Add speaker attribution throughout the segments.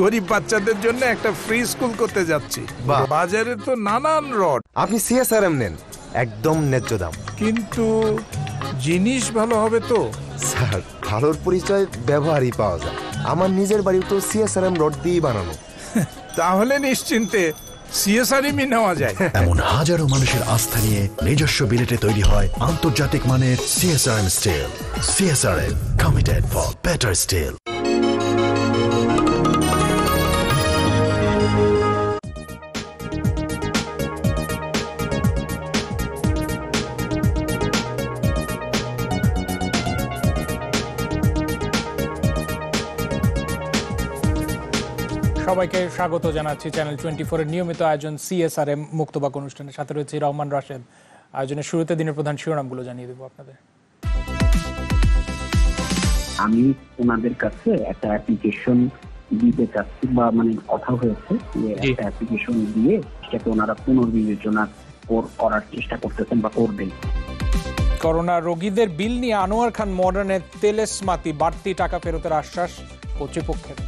Speaker 1: গরিব বাচ্চাদের জন্য একটা ফ্রি স্কুল করতে যাচ্ছি। বাজারে তো নানান রড।
Speaker 2: আপনি সিএসআরএম নেন, একদম ন্যায্য দাম।
Speaker 1: কিন্তু জিনিস ভালো হবে তো?
Speaker 2: স্যার, ভালোর পরিচয় ব্যবহারই পাওয়া যায়। আমার নিজের বাড়ি তো সিএসআরএম রড দিয়েই বানানো।
Speaker 1: তাহলে নিশ্চিন্তে সিএসআরএমই নেওয়া যায়।
Speaker 3: এমন হাজারো মানুষের আস্থা নিয়ে নিজস্ব বিলেটে তৈরি হয় আন্তর্জাতিক মানের CSRM steel. CSRM, committed for better steel.
Speaker 4: সবাইকে স্বাগত জানাচ্ছি চ্যানেল 24 এর নিয়মিত আয়োজন সিএসআরএম মুক্তবাক অনুষ্ঠানের সাথে রয়েছে রহমান রাশেদ। আয়োজনের শুরুতে দিনের প্রধান শিরোনামগুলো জানিয়ে দেব আপনাদের।
Speaker 5: আমি ওনাদের কাছে একটা অ্যাপ্লিকেশন দিতে চাচ্ছি, বা কথা হয়েছে যে একটা অ্যাপ্লিকেশন দিয়ে সেটাকে ওনারা পুনর্বিবেচনা করার চেষ্টা করতেছেন বা করবেন।
Speaker 4: করোনা রোগীদের বিল নিয়ে আনোয়ার খান মডার্নের তেলেসমাতি বাড়তি টাকা ফেরতের আশ্বাস কর্তৃপক্ষের।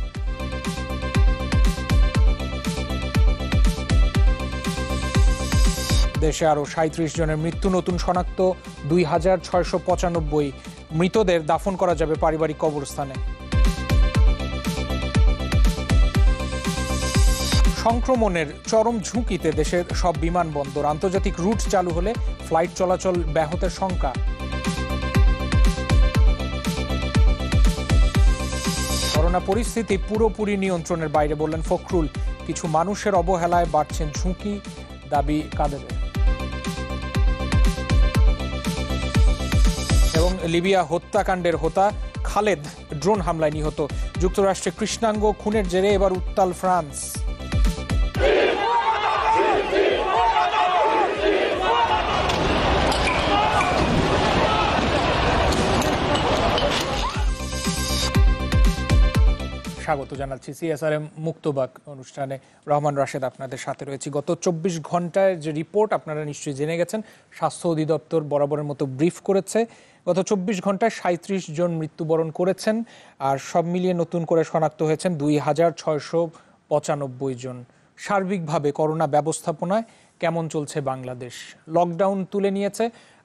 Speaker 4: দেশে আরো 37 জনের মৃত্যু, নতুন শনাক্ত 2695। মৃতদের দাফন করা যাবে পারিবারিক কবরস্থানে। সংক্রমণের চরম ঝুঁকিতে দেশের সব বিমানবন্দর, আন্তর্জাতিক রুট চালু হলে ফ্লাইট চলাচল ব্যাহতের শঙ্কা। করোনা পরিস্থিতি পুরোপুরি নিয়ন্ত্রণের বাইরে বললেন ফখরুল। কিছু মানুষের অবহেলায় বাড়ছেন ঝুঁকি, দাবি কাদেরের। এবং লিবিয়া হত্যাকাণ্ডের হোতা খালেদ ড্রোন হামলায় নিহত। যুক্তরাষ্ট্রে কৃষ্ণাঙ্গ খুনের জেরে এবার উত্তাল ফ্রান্স। স্বাগত জানাচ্ছি সিএসআরএম মুক্তবাক অনুষ্ঠানে। রহমান রাশেদ আপনাদের সাথে রয়েছি। গত 24 ঘন্টায় যে রিপোর্ট আপনারা নিশ্চয়ই জেনে গেছেন, স্বাস্থ্য অধিদপ্তর বরাবরের মতো ব্রিফ করেছে। গত 24 ঘন্টায় 37 জন মৃত্যুবরণ করেছেন, আর সব মিলিয়ে নতুন করে শনাক্ত হয়েছেন 2695 জন। সার্বিকভাবে করোনা ব্যবস্থাপনায় কেমন চলছে বাংলাদেশ? লকডাউন তুলে নিয়েছে,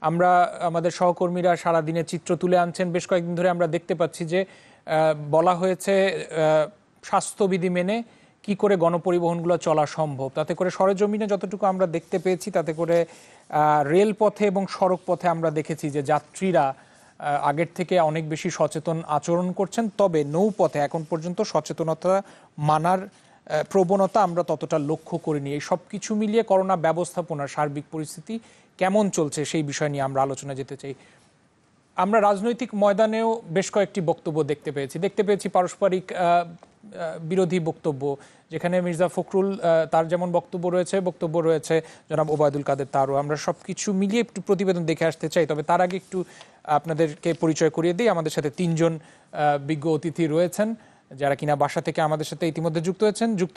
Speaker 4: আমরা আমাদের সহকর্মীরা সারাদিনের চিত্র তুলে আনছেন। বেশ কয়েকদিন ধরে আমরা দেখতে পাচ্ছি যে বলা হয়েছে স্বাস্থ্যবিধি মেনে কি করে গণপরিবহনগুলো চলা সম্ভব। তাতে করে সরেজমিনে যতটুকু আমরা দেখতে পেয়েছি, তাতে করে রেলপথে এবং সড়ক পথে আমরা দেখেছি যে যাত্রীরা আগের থেকে অনেক বেশি সচেতন আচরণ করছেন। তবে নৌপথে এখন পর্যন্ত সচেতনতা মানার প্রবণতা আমরা ততটা লক্ষ্য করিনি। এই সব কিছু মিলিয়ে করোনা ব্যবস্থাপনার সার্বিক পরিস্থিতি কেমন চলছে সেই বিষয় নিয়ে আমরা আলোচনা যেতে চাই। আমরা রাজনৈতিক ময়দানেও বেশ কয়েকটি বক্তব্য দেখতে পেয়েছি পারস্পরিক বিরোধী বক্তব্য, যেখানে মির্জা ফখরুল তার যেমন বক্তব্য রয়েছে জনাব ওবায়দুল কাদের তারও। আমরা সব কিছু মিলিয়ে একটু প্রতিবেদন দেখে আসতে চাই। তবে তার আগে একটু আপনাদেরকে পরিচয় করিয়ে দিই। আমাদের সাথে 3 জন বিজ্ঞ অতিথি রয়েছেন, যারা কিনা বাসা থেকে আমাদের সাথে ইতিমধ্যে যুক্ত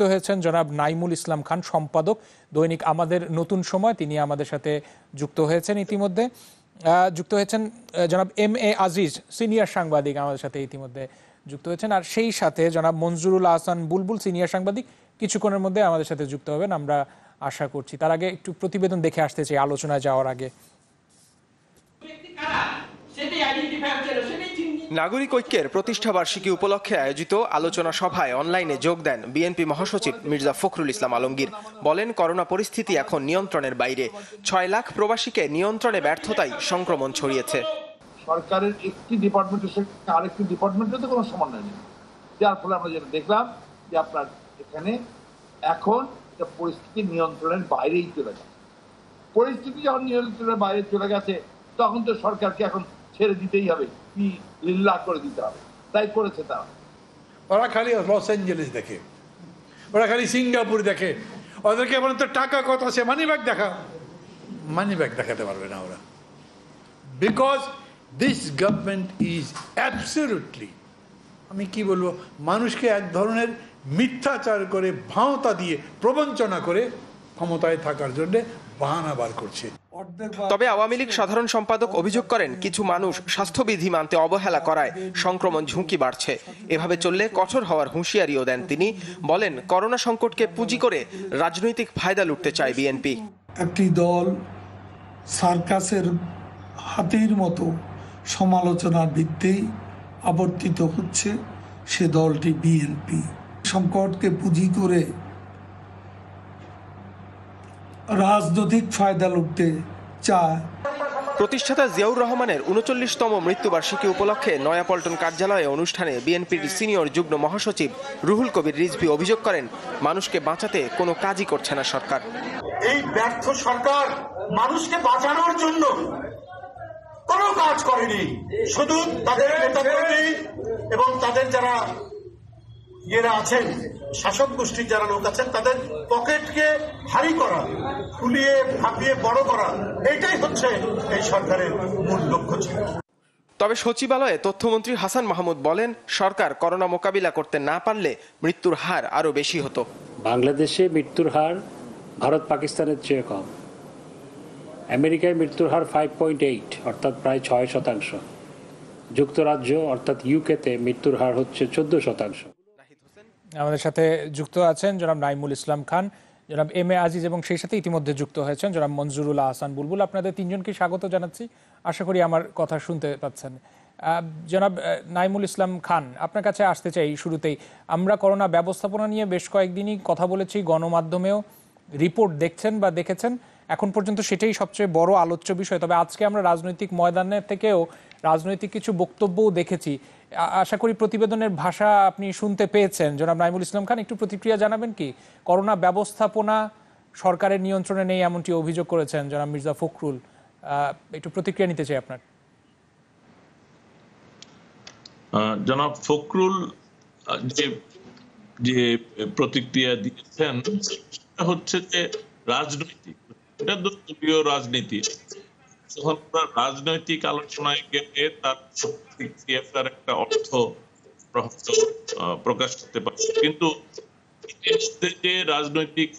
Speaker 4: হয়েছেন। জনাব নাইমুল ইসলাম খান, সম্পাদক দৈনিক আমাদের নতুন সময়, তিনি আমাদের সাথে যুক্ত হয়েছেন ইতিমধ্যে। যুক্ত হয়েছেন জনাব MA আজিজ, সিনিয়র সাংবাদিক, আমাদের সাথে ইতিমধ্যে যুক্ত হয়েছেন। আর সেই সাথে জনাব মঞ্জুরুল আহসান বুলবুল, সিনিয়র সাংবাদিক, কিছুক্ষণের মধ্যে আমাদের সাথে যুক্ত হবেন আমরা আশা করছি। তার আগে একটু প্রতিবেদন দেখে আসতে চাই আলোচনায় যাওয়ার আগে।
Speaker 6: নাগরিক ঐক্যের প্রতিষ্ঠাবার্ষিকী উপলক্ষে আয়োজিত আলোচনা সভায় অনলাইনে যোগ দেন বিএনপি মহাসচিব মির্জা ফখরুল ইসলাম আলমগীর। বলেন, করোনা পরিস্থিতি এখন নিয়ন্ত্রণের বাইরে। 6 লাখ প্রবাসীকে নিয়ন্ত্রণে ব্যর্থতায় সংক্রমণ ছড়িয়েছে।
Speaker 7: সরকারের একটি ডিপার্টমেন্টের সঙ্গে আরেকটি ডিপার্টমেন্টের তো কোনো সমন্বয় নেই, যার ফলে আমরা যেটা দেখলাম যে আপনার এখানে এখন পরিস্থিতি নিয়ন্ত্রণের বাইরেই চলে গেছে। পরিস্থিতি যখন নিয়ন্ত্রণের বাইরে চলে গেছে, তখন তো সরকারকে এখন ছেড়ে দিতেই হবে, কি লিল্লাহ করে দিতে হবে। তাই করেছে তারা।
Speaker 8: ওরা খালি লস অ্যাঞ্জেলেস দেখে, ওরা খালি সিঙ্গাপুর দেখে। ওদেরকে বলেন তো টাকা কত আছে, মানি ব্যাগ দেখাতে পারবে না ওরা। Because this government is absolutely, আমি কি বলবো, মানুষকে এক ধরনের মিথ্যাচার করে, ভাঁওতা দিয়ে, প্রবঞ্চনা করে ক্ষমতায় থাকার জন্য বাহানা বার করছে।
Speaker 6: তবে আওয়ামী লীগ সাধারণ সম্পাদক অভিযোগ করেন, কিছু মানুষ স্বাস্থ্যবিধি মানতে অবহেলা করায় সংক্রমণ ঝুঁকি বাড়ছে। এভাবে চললে কঠোর হওয়ার হুঁশিয়ারিও দেন তিনি। বলেন, করোনা সংকটকে পুঁজি করে রাজনৈতিক ফায়দা লুটতে চায় বিএনপি।
Speaker 9: একটি দল সার্কাসের হাতির মতো সমালোচনার বৃত্তেই আবর্তিত হচ্ছে, সে দলটি বিএনপি। সংকটকে পুঁজি করে রাজনৈতিক ফায়দা লুটতে চায়।
Speaker 6: প্রতিষ্ঠাতা জিয়াউর রহমানের ৩৯তম মৃত্যুবার্ষিকী উপলক্ষে নয়াপল্টন কার্যালয়ে অনুষ্ঠানে বিএনপির সিনিয়র যুগ্ম মহাসচিব রুহুল কবির রিজভী অভিযোগ করেন, মানুষকে বাঁচাতে কোনো কাজই করছে না সরকার।
Speaker 10: এই ব্যর্থ সরকার মানুষকে বাঁচানোর জন্য কোনো কাজ করেনি, শুধু তাদের নেতাকর্মী এবং তাদের যারা আছেন, শাসক গোষ্ঠীর যারা লোক আছেন, তাদের পকেটকে ভারী করা, ফুলিয়ে ফাঁপিয়ে বড় করা, এটাই হচ্ছে এই সরকারের মূল লক্ষ্য ছিল।
Speaker 6: তবে সচিবালয়ে তথ্যমন্ত্রী হাসান মাহমুদ বলেন, সরকার করোনা মোকাবিলা করতে না পারলে মৃত্যুর হার আরো বেশি হতো।
Speaker 11: বাংলাদেশে মৃত্যুর হার ভারত পাকিস্তানের চেয়ে কম। আমেরিকায় মৃত্যুর হার 5.8 অর্থাৎ প্রায় 6%। যুক্তরাজ্য অর্থাৎ ইউকেতে মৃত্যুর হার হচ্ছে 14%।
Speaker 4: আমাদের সাথে যুক্ত আছেন জনাব নাইমুল ইসলাম খান, জনাব এম এ আজিজ এবং সেই সাথে ইতিমধ্যে যুক্ত হয়েছেন জনাব মঞ্জুরুল আহসান বুলবুল। আপনাদের তিনজনকে স্বাগত জানাচ্ছি, আশা করি আমার কথা শুনতে পাচ্ছেন। জনাব নাইমুল ইসলাম খান, আপনার কাছে আসতে চাই শুরুতেই। আমরা করোনা ব্যবস্থাপনা নিয়ে বেশ কয়েকদিনই কথা বলেছি, গণমাধ্যমেও রিপোর্ট দেখছেন বা দেখেছেন, এখন পর্যন্ত সেটাই সবচেয়ে বড় আলোচ্য বিষয়। তবে আজকে আমরা রাজনৈতিক ময়দানের থেকেও রাজনৈতিক কিছু বক্তব্যও দেখেছি। আশা করি প্রতিবেদনের ভাষা আপনি শুনতে পেয়েছেন। জনাব নাইমুল ইসলাম খান, একটু প্রতিক্রিয়া জানাবেন কি? করোনা ব্যবস্থাপনা সরকারের নিয়ন্ত্রণে নেই এমনটি অভিযোগ করেছেন জনাব মির্জা ফখরুল, একটু প্রতিক্রিয়া নিতে চাই আপনার।
Speaker 12: জনাব ফখরুল যে প্রতিক্রিয়া দিয়েছেন সেটা হচ্ছে যে রাজনৈতিক, এটা দলীয় রাজনীতি। যখন রাজনৈতিক আলোচনায় গেলে তার প্রতিক্রিয়াটার একটা অর্থ প্রকাশ করতে পারে, কিন্তু যে রাজনৈতিক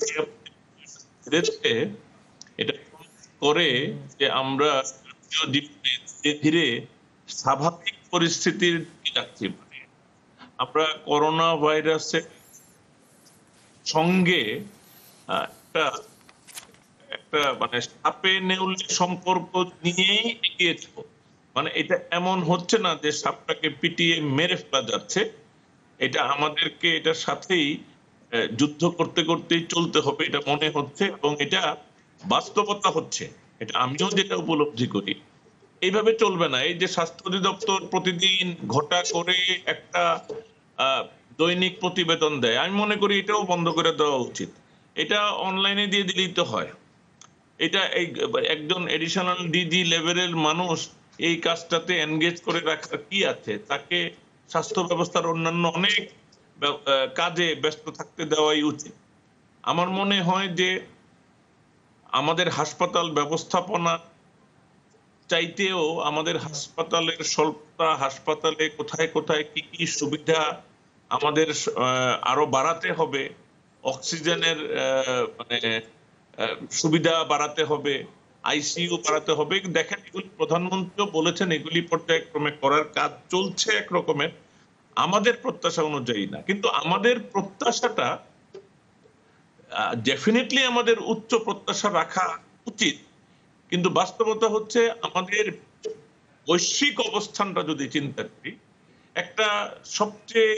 Speaker 12: এটা করে যে আমরা ধীরে ধীরে স্বাভাবিক পরিস্থিতির যাচ্ছি। আমরা করোনা ভাইরাসের সঙ্গে একটা মানে সাপে নেউলে সম্পর্ক নিয়েই এগিয়ে যাব। মানে এটা এমন হচ্ছে না যে সাপটাকে পিটিয়ে মেরে ফেলা যাচ্ছে, এটা আমাদেরকে এটার সাথেই যুদ্ধ করতে করতেই চলতে হবে, এটা মনে হচ্ছে এবং এটা বাস্তবতা হচ্ছে। এটা আমিও যেটা উপলব্ধি করি, এইভাবে চলবে না। এই যে স্বাস্থ্য অধিদপ্তর প্রতিদিন ঘটা করে একটা দৈনিক প্রতিবেদন দেয়, আমি মনে করি এটাও বন্ধ করে দেওয়া উচিত। এটা অনলাইনে দিয়ে দিলেই তো হয়। এটা এই একজন এডিশনাল ডিজি লেভেলের মানুষ এই কাজটাতে এনগেজ করে রাখার কি আছে? তাকে স্বাস্থ্য ব্যবস্থার অন্যান্য অনেক কাজে ব্যস্ত থাকতে দেওয়াই উচিত। আমার মনে হয় যে আমাদের হাসপাতাল ব্যবস্থাপনা চাইতেও আমাদের হাসপাতালের স্বল্পতা, হাসপাতালে কোথায় কোথায় কি কি সুবিধা আমাদের আরো বাড়াতে হবে, অক্সিজেনের মানে সুবিধা বাড়াতে হবে, আইসিইউ বাড়াতে হবে। দেখেন, এগুলি প্রধানমন্ত্রীও বলেছেন, এগুলি পর্যায়ক্রমে করার কাজ চলছে এক রকমের, আমাদের প্রত্যাশা অনুযায়ী না। কিন্তু আমাদের প্রত্যাশাটা ডেফিনেটলি আমাদের উচ্চ প্রত্যাশা রাখা উচিত, কিন্তু বাস্তবতা হচ্ছে আমাদের বৈশ্বিক অবস্থানটা যদি চিন্তা করি, একটা সবচেয়ে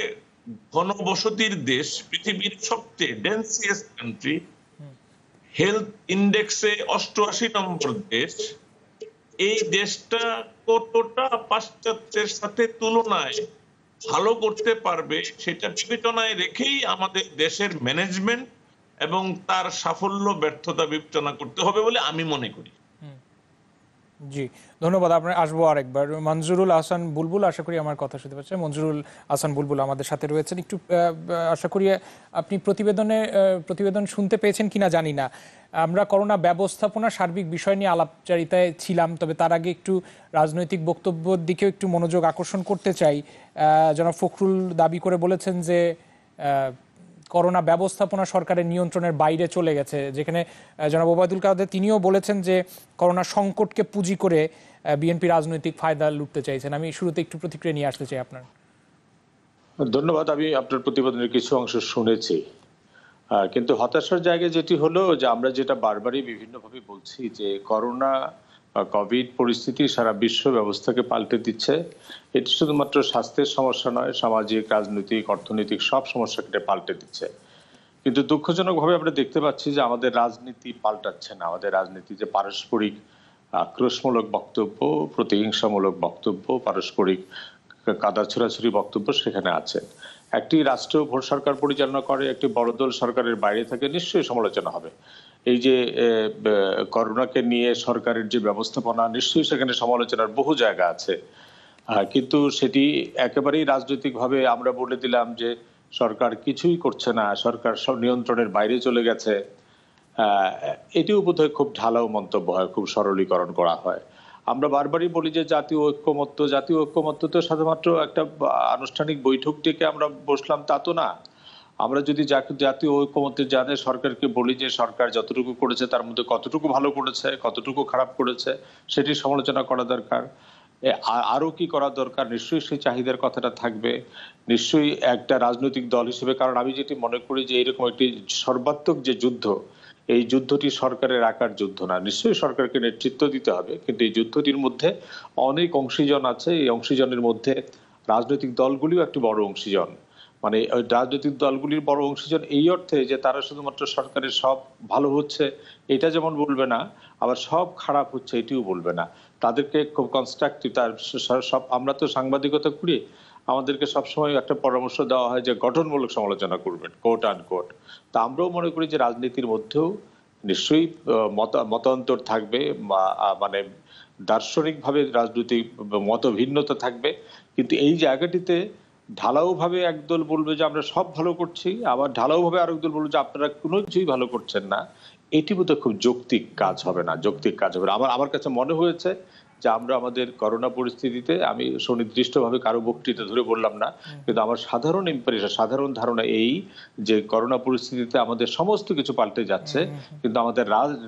Speaker 12: ঘনবসতির দেশ, পৃথিবীর সবচেয়ে ডেন্সিয়েস্ট কান্ট্রি, হেলথ ইন্ডেক্সে 88 নম্বর দেশ, এই দেশটা কতটা পাশ্চাত্যের সাথে তুলনায় ভালো করতে পারবে সেটা বিবেচনায় রেখেই আমাদের দেশের ম্যানেজমেন্ট এবং তার সাফল্য ব্যর্থতা বিবেচনা করতে হবে বলে আমি মনে করি।
Speaker 4: জি, ধন্যবাদ। আপনার আসবো আরেকবার। মঞ্জুরুল আহসান বুলবুল, আশা করি আমার কথা শুনতে পাচ্ছেন। মঞ্জুরুল আহসান বুলবুল আমাদের সাথে রয়েছেন। একটু আশা করি আপনি প্রতিবেদন শুনতে পেয়েছেন কিনা জানি না। আমরা করোনা ব্যবস্থাপনা সার্বিক বিষয় নিয়ে আলাপচারিতায় ছিলাম, তবে তার আগে একটু রাজনৈতিক বক্তব্যের দিকেও একটু মনোযোগ আকর্ষণ করতে চাই। জনাব ফখরুল দাবি করে বলেছেন যে করোনা ব্যবস্থাপনা সরকারের নিয়ন্ত্রণের বাইরে চলে গেছে, যেখানে জনাব ওবায়দুল কাদের তিনিও বলেছেন যে করোনা সংকটকে পুঁজি করে বিএনপি রাজনৈতিক ফায়দা লুটতে চাইছেন। আমি শুরুতে একটু প্রতিক্রিয়া নিয়ে আসতে চাই আপনার।
Speaker 13: ধন্যবাদ। আমি আপনার প্রতিবেদনের কিছু অংশ শুনেছি, কিন্তু হতাশার জায়গায় যেটি হলো যে আমরা যেটা বারবারই বিভিন্নভাবে বলছি যে করোনা কোভিড পরিস্থিতি সারা বিশ্ব ব্যবস্থাকে পাল্টে দিচ্ছে। এটি শুধুমাত্র স্বাস্থ্যের সমস্যা নয়, সামাজিক, রাজনৈতিক, অর্থনৈতিক সব সমস্যাকে পাল্টে দিচ্ছে। কিন্তু দুঃখজনকভাবে আমরা দেখতে পাচ্ছি যে আমাদের রাজনীতি পাল্টাচ্ছে না। আমাদের রাজনীতি যে পারস্পরিক আক্রোশমূলক বক্তব্য, প্রতিহিংসামূলক বক্তব্য, পারস্পরিক কাদা ছোড়াছুড়ি বক্তব্য সেখানে আছে। একটি রাষ্ট্র ভোট সরকার পরিচালনা করে, একটি বড় দল সরকারের বাইরে থাকে, নিশ্চয়ই সমালোচনা হবে। এই যে করোনাকে নিয়ে সরকারের যে ব্যবস্থাপনা, নিশ্চয়ই সেখানে সমালোচনার বহু জায়গা আছে, কিন্তু সেটি একেবারেই রাজনৈতিকভাবে আমরা বলে দিলাম যে সরকার কিছুই করছে না, সরকার সব নিয়ন্ত্রণের বাইরে চলে গেছে, এটিও বোধহয় খুব ঢালাও মন্তব্য হয়, খুব সরলীকরণ করা হয়। আমরা বারবারই বলি যে জাতীয় ঐক্যমত্য তো শুধুমাত্র একটা আনুষ্ঠানিক বৈঠক ডেকে আমরা বসলাম তা তো না। আমরা যদি জাতীয় ঐক্যমত্যের জানে সরকারকে বলি যে সরকার যতটুকু করেছে তার মধ্যে কতটুকু ভালো করেছে, কতটুকু খারাপ করেছে, সেটি সমালোচনা করা দরকার। আরো কি করা দরকার, নিশ্চয়ই সেই চাহিদার কথাটা থাকবে। নিশ্চয়ই একটা রাজনৈতিক দল হিসেবে, কারণ আমি যেটি মনে করি যে এরকম একটি সর্বাত্মক যে যুদ্ধ, এই যুদ্ধটি সরকারের আকার যুদ্ধ না, নিশ্চয়ই সরকারকে নেতৃত্ব দিতে হবে, কিন্তু এই যুদ্ধটির মধ্যে অনেক অংশীজন আছে। এই অংশীজনের মধ্যে রাজনৈতিক দলগুলিও একটি বড় অংশীজন। মানে ওই রাজনৈতিক দলগুলির বড় অংশীজন এই অর্থে যে তারা শুধুমাত্র সরকারের সব ভালো হচ্ছে এটা যেমন বলবে না, আবার সব খারাপ হচ্ছে এটিও বলবে না। তাদেরকে খুব কনস্ট্রাকটিভ, তার সব, আমরা তো সাংবাদিকতা করি, আমাদেরকে সবসময় একটা পরামর্শ দেওয়া হয় যে গঠনমূলক সমালোচনা করবেন, কোট আন কোট। তা আমরাও মনে করি যে রাজনীতির মধ্যেও নিশ্চয়ই মতান্তর থাকবে, মানে দার্শনিকভাবে রাজনৈতিক মত ভিন্নতা থাকবে, কিন্তু এই জায়গাটিতে ঢালাও ভাবে একদল বলবে যে আমরা সব ভালো করছি, আবার ঢালাও ভাবে আরেক দল বলবে যে আপনারা কোনো কিছুই ভালো করছেন না। এটি বোধহয় খুব যৌক্তিক কাজ হবে না। আমার কাছে মনে হয়েছে যে আমরা আমাদের করোনা পরিস্থিতিতে, আমি সুনির্দিষ্টভাবে কারো বক্তৃতা ধরে বললাম না, কিন্তু আমার সাধারণ ইম্প্রেশন, সাধারণ ধারণা এই যে করোনা পরিস্থিতিতে আমাদের সমস্ত কিছু পাল্টে যাচ্ছে, কিন্তু আমাদের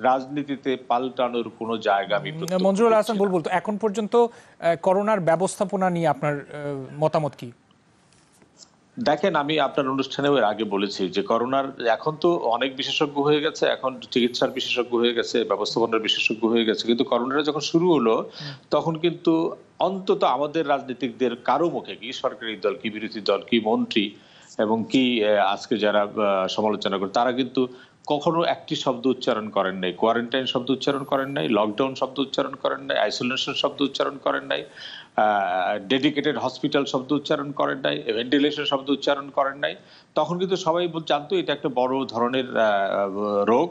Speaker 13: রাজনীতিতে পাল্টানোর কোনো জায়গা আমি।
Speaker 4: মঞ্জুরুল হাসান বুলবুল, তো এখন পর্যন্ত করোনার ব্যবস্থাপনা নিয়ে আপনার মতামত কি?
Speaker 13: দেখেন, আমি আপনার অনুষ্ঠানেও এর আগে বলেছি যে করোনার এখন তো অনেক বিশেষজ্ঞ হয়ে গেছে, এখন চিকিৎসার বিশেষজ্ঞ হয়ে গেছে, ব্যবস্থাপনার বিশেষজ্ঞ হয়ে গেছে, কিন্তু করোনাটা যখন শুরু হলো তখন কিন্তু অন্তত আমাদের রাজনীতিকদের কারো মুখে, কি সরকারি দল, কি বিরোধী দল, কি মন্ত্রী এবং কি আজকে যারা সমালোচনা করে, তারা কিন্তু কখনো একটি শব্দ উচ্চারণ করেন নাই, কোয়ারেন্টাইন শব্দ উচ্চারণ করেন নাই, লকডাউন শব্দ উচ্চারণ করেন নাই, আইসোলেশন শব্দ উচ্চারণ করেন নাই, ডেডিকেটেড হসপিটাল শব্দ উচ্চারণ করেন নাই, ভেন্টিলেশন শব্দ উচ্চারণ করেন নাই। তখন কিন্তু সবাই জানতো এটা একটা বড় ধরনের রোগ,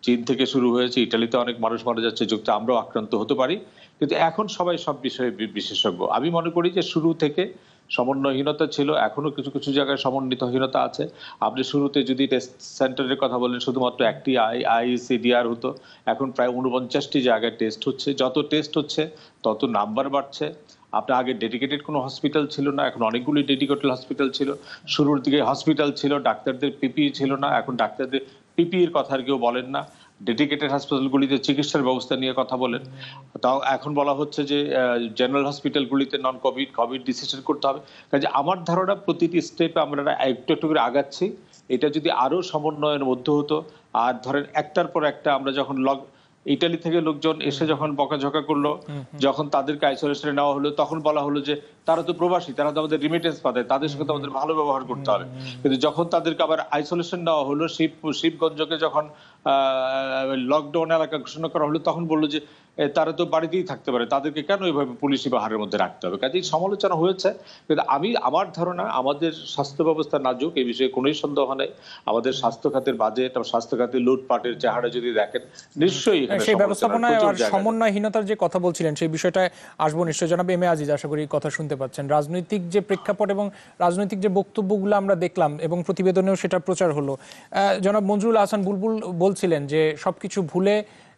Speaker 13: চীন থেকে শুরু হয়েছে, ইটালিতে অনেক মানুষ মারা যাচ্ছে, যুক্ত আমরাও আক্রান্ত হতে পারি, কিন্তু এখন সবাই সব বিষয়ে বিশেষজ্ঞ। আমি মনে করি যে শুরু থেকে সমন্বয়হীনতা ছিল, এখনো কিছু কিছু জায়গায় সমন্বিতহীনতা আছে। আপনি শুরুতে যদি টেস্ট সেন্টারের কথা বলেন, শুধুমাত্র একটি আইসিডিআর হতো, এখন প্রায় 49টি জায়গায় টেস্ট হচ্ছে। যত টেস্ট হচ্ছে তত নাম্বার বাড়ছে। আপনার আগে ডেডিকেটেড কোনো হসপিটাল ছিল না, এখন অনেকগুলি ডেডিকেটেড হসপিটাল ছিল। শুরুর দিকে হসপিটাল ছিল, ডাক্তারদের পিপিই ছিল না, এখন ডাক্তারদের পিপিইর কথা আর কেউ বলেন না। ডেডিকেটেড হসপিটালগুলিতে চিকিৎসার ব্যবস্থা নিয়ে কথা বলেন, তাও এখন বলা হচ্ছে যে জেনারেল হসপিটালগুলিতে নন কোভিড ডিসিশন করতে হবে। কাজে আমার ধারণা প্রতিটি স্টেপে আমরা একটু একটু করে আগাচ্ছি। এটা যদি আরো সমন্বয়ের মধ্যে হতো, আর ধরেন একটার পর একটা আমরা যখন ইটালি থেকে লোকজন এসে যখন বকাঝকা করলো, যখন তাদেরকে আইসোলেশনে নেওয়া হলো, তখন বলা হলো যে তারা তো প্রবাসী, তারা তো আমাদের রিমিটেন্স পাঠায়, তাদের সঙ্গে তো আমাদের ভালো ব্যবহার করতে হবে। কিন্তু যখন তাদেরকে আবার আইসোলেশন নেওয়া হলো, শিবগঞ্জকে যখন লকডাউন এলাকা ঘোষণা করা হলো, তখন বললো যে তারা তো বাড়িতেই থাকতে পারে, তাদেরকে কেন এইভাবে পুলিশি পাহাড়ের মধ্যে রাখতে হবে। কাজেই সমালোচনা হয়েছে, কিন্তু আমার ধারণা আমাদের স্বাস্থ্য ব্যবস্থা নাজুক, এই বিষয়ে কোনোই সন্দেহ নেই। আমাদের স্বাস্থ্য খাতের বাজেট, স্বাস্থ্য খাতের লুটপাটের চেহারা যদি দেখেন, নিশ্চয়ই
Speaker 4: সেই ব্যবস্থাপনায় আর সমন্বয়হীনতার যে কথা বলছিলেন সেই বিষয়টায় আসবো নিশ্চয়ই। জনাব এম এ আজিজ, আশা করি কথা শুনতে পাচ্ছেন। রাজনৈতিক যে প্রেক্ষাপট এবং রাজনৈতিক যে বক্তব্যগুলো আমরা দেখলাম এবং প্রতিবেদনেও সেটা প্রচার হলো, জনাব মঞ্জুরুল হাসান বুলবুল বলছিলেন যে সবকিছু ভুলে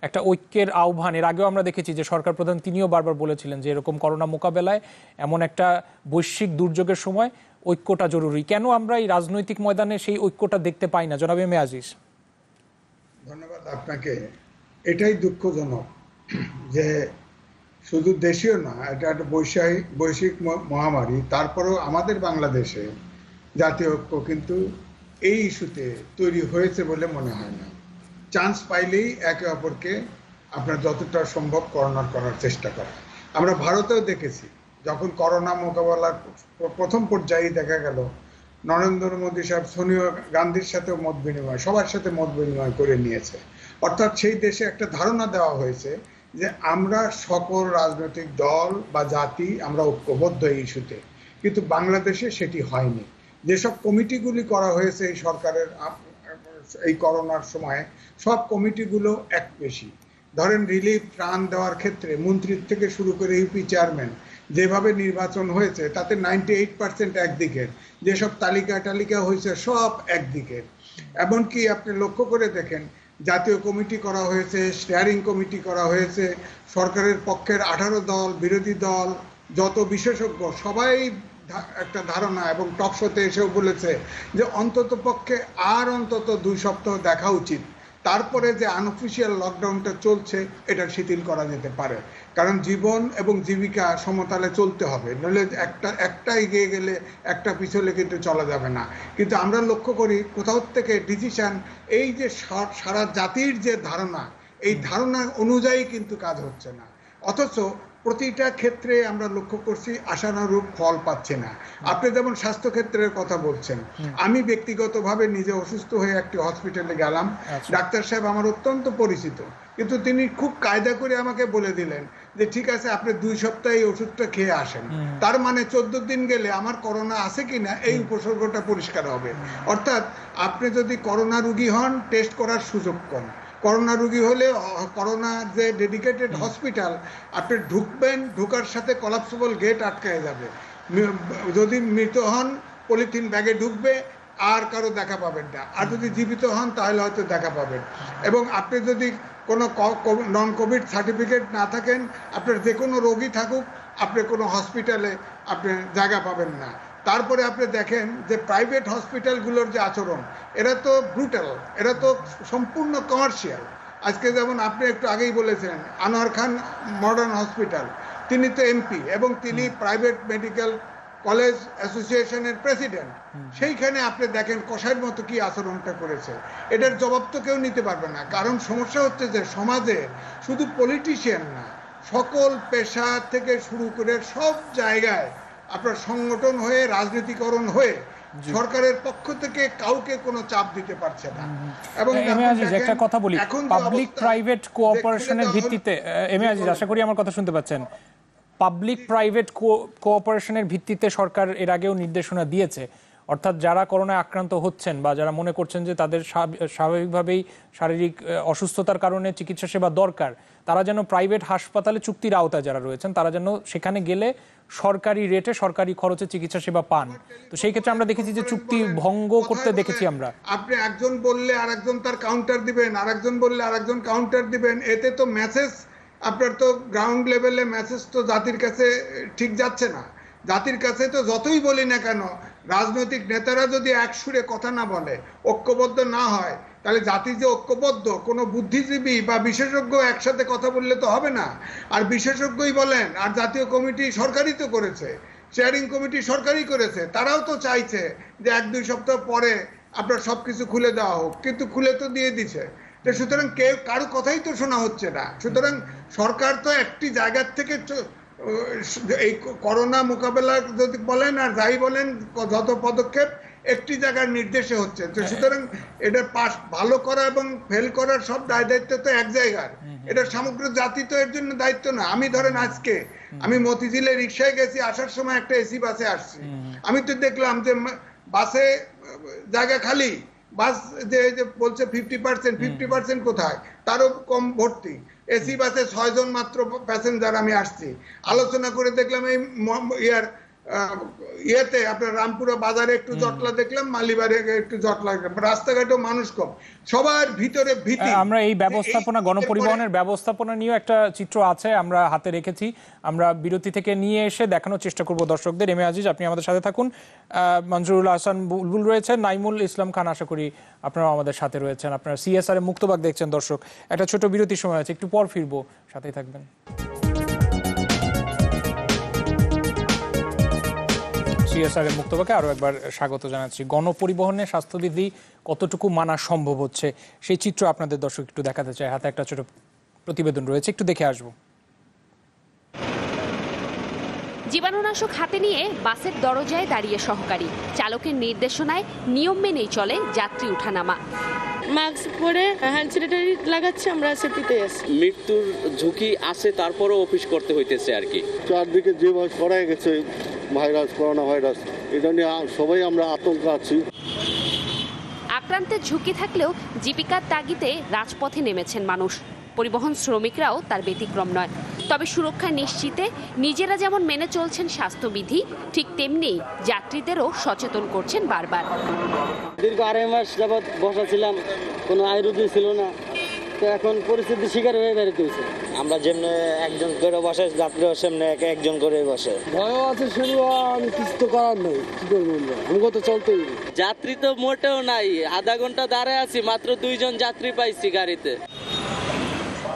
Speaker 4: একটা ঐক্যের আহ্বান। এর আগেও আমরা দেখেছি যে সরকার প্রধান তিনিও বারবার বলেছিলেন যে এরকম করোনা মোকাবেলায়, এমন একটা বৈশ্বিক দুর্যোগের সময় ঐক্যটা জরুরি। কেন আমরা এই রাজনৈতিক ময়দানে সেই ঐক্যটা দেখতে পাই না, জনাব এম এ আজিজ?
Speaker 14: ধন্যবাদ আপনাকে। এটাই দুঃখজনক যে শুধু দেশীয় না, এটা একটা বৈশ্বিক মহামারী, তারপরেও আমাদের বাংলাদেশে জাতীয় ঐক্য কিন্তু এই ইস্যুতে তৈরি হয়েছে বলে মনে হয় না। চান্স পাইলেই একে অপরকে আপনার যতটা সম্ভব করার চেষ্টা করা। আমরা ভারতেও দেখেছি, যখন করোনা মোকাবেলার প্রথম পর্যায়ে দেখা গেল নরেন্দ্র মোদী সাহেব সোনিয়া গান্ধীর সাথে মত বিনিময়, সবার সাথে মত বিনিময় করে নিয়েছে। অর্থাৎ সেই দেশে একটা ধারণা দেওয়া হয়েছে যে আমরা সকল রাজনৈতিক দল বা জাতি আমরা ঐক্যবদ্ধ এই ইস্যুতে, কিন্তু বাংলাদেশে সেটি হয়নি। যেসব কমিটিগুলি করা হয়েছে এই সরকারের এই করোনার সময়, সব কমিটিগুলো এক পেশি। ধরেন রিলিফ ত্রাণ দেওয়ার ক্ষেত্রে মন্ত্রীর থেকে শুরু করে ইউপি চেয়ারম্যান যেভাবে নির্বাচন হয়েছে তাতে 98% একদিকের, যেসব তালিকা হয়েছে সব একদিকের। এমনকি আপনি লক্ষ্য করে দেখেন, জাতীয় কমিটি করা হয়েছে, স্টিয়ারিং কমিটি করা হয়েছে, সরকারের পক্ষের 18 দল, বিরোধী দল, যত বিশেষজ্ঞ সবাই একটা ধারণা এবং টকশোতে এসেও বলেছে যে অন্তত পক্ষে আর অন্তত 2 সপ্তাহ দেখা উচিত, তারপরে যে আনঅফিসিয়াল লকডাউনটা চলছে এটা শিথিল করা যেতে পারে। কারণ জীবন এবং জীবিকা সমতালে চলতে হবে, নইলে একটা এগিয়ে গেলে একটা পিছলে কিন্তু চলা যাবে না। কিন্তু আমরা লক্ষ্য করি কোথাও থেকে ডিসিশন, এই যে সারা জাতির যে ধারণা, এই ধারণা অনুযায়ী কিন্তু কাজ হচ্ছে না। অথচ প্রতিটা ক্ষেত্রে আমরা লক্ষ্য করছি আশানুরূপ ফল পাচ্ছে না। আপনি যেমন স্বাস্থ্য ক্ষেত্রের কথা বলছেন, আমি ব্যক্তিগতভাবে নিজে অসুস্থ হয়ে একটি হসপিটালে গেলাম, ডাক্তার সাহেব আমার অত্যন্ত পরিচিত, কিন্তু তিনি খুব কায়দা করে আমাকে বলে দিলেন যে ঠিক আছে আপনি 2 সপ্তাহ এই ওষুধটা খেয়ে আসেন। তার মানে 14 দিন গেলে আমার করোনা আছে কিনা এই উপসর্গটা পরিষ্কার হবে। অর্থাৎ আপনি যদি করোনা রোগী হন, টেস্ট করার সুযোগ কম। করোনা রোগী হলে করোনা যে ডেডিকেটেড হসপিটাল, আপনি ঢুকবেন, ঢোকার সাথে কলাপসেবল গেট আটকায় যাবে। যদি মৃত হন পলিথিন ব্যাগে ঢুকবে, আর কারো দেখা পাবেন না। আর যদি জীবিত হন তাহলে হয়তো দেখা পাবেন। এবং আপনি যদি কোনো নন কোভিড সার্টিফিকেট না থাকেন, আপনার যে কোনো রোগী থাকুক, আপনি কোনো হসপিটালে আপনি জায়গা পাবেন না। তারপরে আপনি দেখেন যে প্রাইভেট হসপিটালগুলোর যে আচরণ, এরা তো ব্রুটাল, এরা তো সম্পূর্ণ কমার্শিয়াল। আজকে যেমন আপনি একটু আগেই বলেছেন আনোয়ার খান মডার্ন হসপিটাল, তিনি তো এমপি এবং তিনি প্রাইভেট মেডিকেল কলেজ অ্যাসোসিয়েশনের প্রেসিডেন্ট। সেইখানে আপনি দেখেন কষাইয়ের মতো কি আচরণটা করেছে। এটার জবাব তো কেউ নিতে পারবে না। কারণ সমস্যা হচ্ছে যে সমাজে শুধু পলিটিশিয়ান না, সকল পেশা থেকে শুরু করে সব জায়গায় আপনার সংগঠন হয়ে, রাজনীতিকরণ হয়ে সরকারের পক্ষ থেকে কাউকে কোনো চাপ দিতে পারছে না। এবং
Speaker 4: একটা কথা বলি, পাবলিক প্রাইভেট কোঅপারেশনের ভিত্তিতে, এম এ আজিজ আশা করি আমার কথা শুনতে পাচ্ছেন, পাবলিক প্রাইভেট কোঅপারেশনের ভিত্তিতে সরকার এর আগেও নির্দেশনা দিয়েছে। অর্থাৎ যারা করোনায় আক্রান্ত হচ্ছেন বা যারা মনে করছেন যে তাদের স্বাভাবিকভাবেই শারীরিক অসুস্থতার কারণে চিকিৎসা সেবা দরকার, তারা যেন প্রাইভেট হাসপাতালে চুক্তির আওতায় যারা রয়েছেন তারা যেন সেখানে গেলে সরকারি রেটে সরকারি খরচে চিকিৎসা সেবা পান। তো সেই ক্ষেত্রে আমরা দেখেছি যে চুক্তি ভঙ্গ করতে দেখেছি আমরা।
Speaker 14: আপনি একজন বললে আরেকজন তার কাউন্টার দিবেন, আরেকজন বললে আরেকজন কাউন্টার দিবেন, এতে তো মেসেজ, আপনার তো গ্রাউন্ড লেভেলে মেসেজ তো জাতির কাছে ঠিক যাচ্ছে না। জাতির কাছে তো যতই বলি না কেন, রাজনৈতিক নেতারা যদি এক সুরে কথা না বলে, ঐক্যবদ্ধ না হয়, তাহলে জাতি যে ঐক্যবদ্ধ, কোনো বুদ্ধিজীবী বা বিশেষজ্ঞ একসাথে কথা বললে তো হবে না। আর বিশেষজ্ঞই বলেন, আর জাতীয় কমিটি সরকারই তো করেছে, শেয়ারিং কমিটি সরকারই করেছে, তারাও তো চাইছে যে 1-2 সপ্তাহ পরে আপনার সবকিছু খুলে দেওয়া হোক, কিন্তু খুলে তো দিয়ে দিছে। সুতরাং কেউ কারো কথাই তো শোনা হচ্ছে না। সুতরাং সরকার তো একটি জায়গার থেকে এই করোনা মোকাবেলা যদি বলেন আর যাই বলেন, যত পদক্ষেপ একটি জায়গার নির্দেশে হচ্ছে। সুতরাং এটা পাস ভালো করা এবং ফেল করার সব দায় দায়িত্ব তো এক জায়গার, এটা সমগ্র জাতি তো এর জন্য দায়িত্ব না। আমি ধরেন আজকে আমি মতিঝিলে রিক্সায় গেছি, আসার সময় একটা এসি বাসে আসছি, আমি তো দেখলাম যে বাসে জায়গা খালি, বাস যে বলছে 50% কোথায়, তারও কম ভর্তি। এসি বাসে 6 জন মাত্র প্যাসেঞ্জার। আমি আসছি, আলোচনা করে দেখলাম এই ইয়েতে আপনার রামপুরা বাজারে একটু জটলা দেখলাম, মালিবাগে একটু জটলা দেখলাম, রাস্তাঘাটেও মানুষ কম, সবার ভিতরে ভীতি।
Speaker 4: আমরা এই ব্যবস্থাপনা, গণপরিবহনের ব্যবস্থাপনা নিয়েও একটা চিত্র আছে, আমরা হাতে রেখেছি, আমরা বিরতি থেকে নিয়ে এসে দেখানোর চেষ্টা করব দর্শকদের। এম এ আজিজ, আপনি আমাদের সাথে থাকুন। মঞ্জুরুল হাসান বুলবুল রয়েছেন, নাইমুল ইসলাম খান, আশা করি আপনারাও আমাদের সাথে রয়েছেন। আপনারা সিএসআর মুক্তবাগ দেখছেন দর্শক। একটা ছোট বিরতির সময় আছে, একটু পর ফিরবো, সাথেই থাকবেন। সিএসআর মুক্তবাগে আরও একবার স্বাগত জানাচ্ছি। গণপরিবহনে স্বাস্থ্যবিধি কতটুকু মানা সম্ভব হচ্ছে সেই চিত্র আপনাদের দর্শক একটু দেখাতে চাই। হাতে একটা ছোট প্রতিবেদন রয়েছে, একটু দেখে আসবো।
Speaker 15: জীবাণুনাশক হাতে নিয়ে বাসের দরজায় দাঁড়িয়ে সহকারী চালকের নির্দেশনায় নিয়ম মেনেই চলে যাত্রী উঠানামা।
Speaker 16: মাস্ক পরে হ্যান্ড স্যানিটারি লাগাচ্ছে, আমরা সেফটিতে আছি।
Speaker 17: মৃত্যুর ঝুঁকি আছে, তারপরেও অফিস করতে হইতেছে আর কি।
Speaker 18: চারদিকে যেভাবে ছড়াই গেছে ভাইরাস, করোনা ভাইরাস, এটা নিয়ে সবাই আমরা আতঙ্ক আছি।
Speaker 15: আক্রান্তের ঝুঁকি থাকলেও জীবিকার তাগিদে রাজপথে নেমেছেন মানুষ। পরিবহন শ্রমিকরাও তার ব্যতিক্রম নয়। তবে সুরক্ষা নিশ্চিতে নিজেরা যেমন মেনে চলছেন স্বাস্থ্যবিধি, ঠিক তেমনি যাত্রীদেরও সচেতন করছেন বারবার।
Speaker 19: দীর্ঘ 2.5 মাস যাবৎ বসা ছিলাম, কোনো আয়ুর্বেদ ছিল না, তো এখন পরিস্থিতি শিকার হয়ে বেরোতে হয়েছে।
Speaker 20: আমরা যেমনি একজন করে বসে, যাত্রীরা সেমনি একজন করে বসে।
Speaker 19: ভয় আছে, সেগুলো আমি কিছু তো করার নেই, কি করবো আমাকে তো চলতেই।
Speaker 17: যাত্রী তো মোটেও নাই, আধা ঘন্টা দাঁড়ায় আছি, মাত্র 2 জন যাত্রী পাইছি গাড়িতে।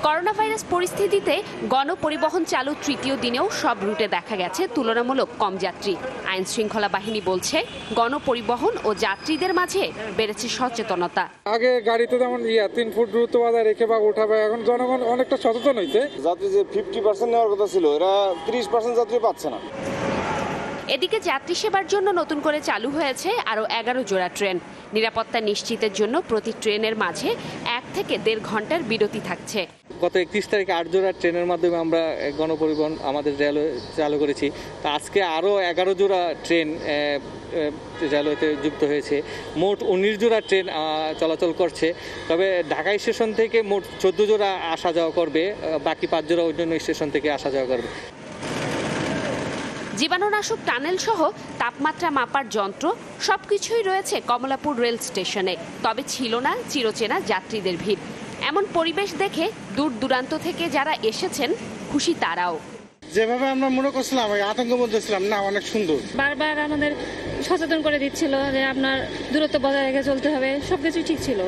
Speaker 15: করোনা ভাইরাস পরিস্থিতিতে গণপরিবহন চালু তৃতীয় দিনেও সব রুটে দেখা গেছে তুলনামূলক কম যাত্রী। আইন শৃঙ্খলা বাহিনী বলছে, গণপরিবহন ও যাত্রীদের মাঝে বেড়েছে সচেতনতা।
Speaker 21: আগে গাড়িতে যেমন 3 ফুট দূরত্ব বাধা রেখে বা ওঠাবে, এখন জনগণ অনেকটা সচেতন হয়েছে।
Speaker 18: যাত্রী যে 50% নেওয়ার কথা ছিল, এরা 30% যাত্রী পাচ্ছে না।
Speaker 15: এদিকে যাত্রী সেবার জন্য নতুন করে চালু হয়েছে আরও 11 জোড়া ট্রেন। নিরাপত্তা নিশ্চিতের জন্য প্রতি ট্রেনের মাঝে 1 থেকে 1.5 ঘন্টার বিরতি থাকছে।
Speaker 21: গত 31 তারিখে 8 জোড়া ট্রেনের মাধ্যমে আমরা গণপরিবহন আমাদের রেলওয়ে চালু করেছি। তা আজকে আরও 11 জোড়া ট্রেন রেলওয়েতে যুক্ত হয়েছে। মোট 19 জোড়া ট্রেন চলাচল করছে। তবে ঢাকা স্টেশন থেকে মোট 14 জোড়া আসা যাওয়া করবে, বাকি 5 জোড়া অন্যান্য স্টেশন থেকে আসা যাওয়া করবে।
Speaker 15: জীবাণুনাশক টানেল সহ তাপমাত্রা মাপার যন্ত্র সবকিছুই রয়েছে কমলাপুর রেল স্টেশনে। তবে ছিল না চিরচেনা যাত্রীদের ভিড়। এমন পরিবেশ দেখে দূর দূরান্ত থেকে যারা এসেছেন খুশি তারাও।
Speaker 21: যেভাবে আমরা মনে করছিলাম, আতঙ্ক মধ্যে ছিলাম না, অনেক সুন্দর।
Speaker 16: বারবার আমাদের সচেতন করে দিচ্ছিল যে আপনার দূরত্ব বজায় রেখে চলতে হবে, সবকিছু ঠিক ছিল।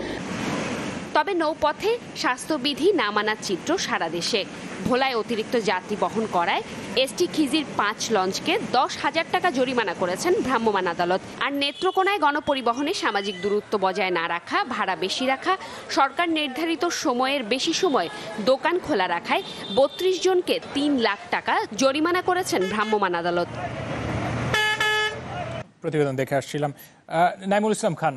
Speaker 15: তবে নৌপথে স্বাস্থ্যবিধি না মানার চিত্র সারা দেশে। ভোলায় অতিরিক্ত যাত্রী বহন করায় এসটি খিজির 5 লঞ্চকে 10,000 টাকা জরিমানা করেছেন ভ্রাম্যমাণ আদালত। আর নেত্রকোনায় গণপরিবহনে সামাজিক দূরত্ব বজায় না রাখা, ভাড়া বেশি রাখা, সরকার নির্ধারিত সময়ের বেশি সময় দোকান খোলা রাখায় 32 জনকে 3 লাখ টাকা জরিমানা করেছেন ভ্রাম্যমাণ আদালত।
Speaker 4: প্রতিবেদন দেখে আসছিলাম। নাইমুল ইসলাম খান,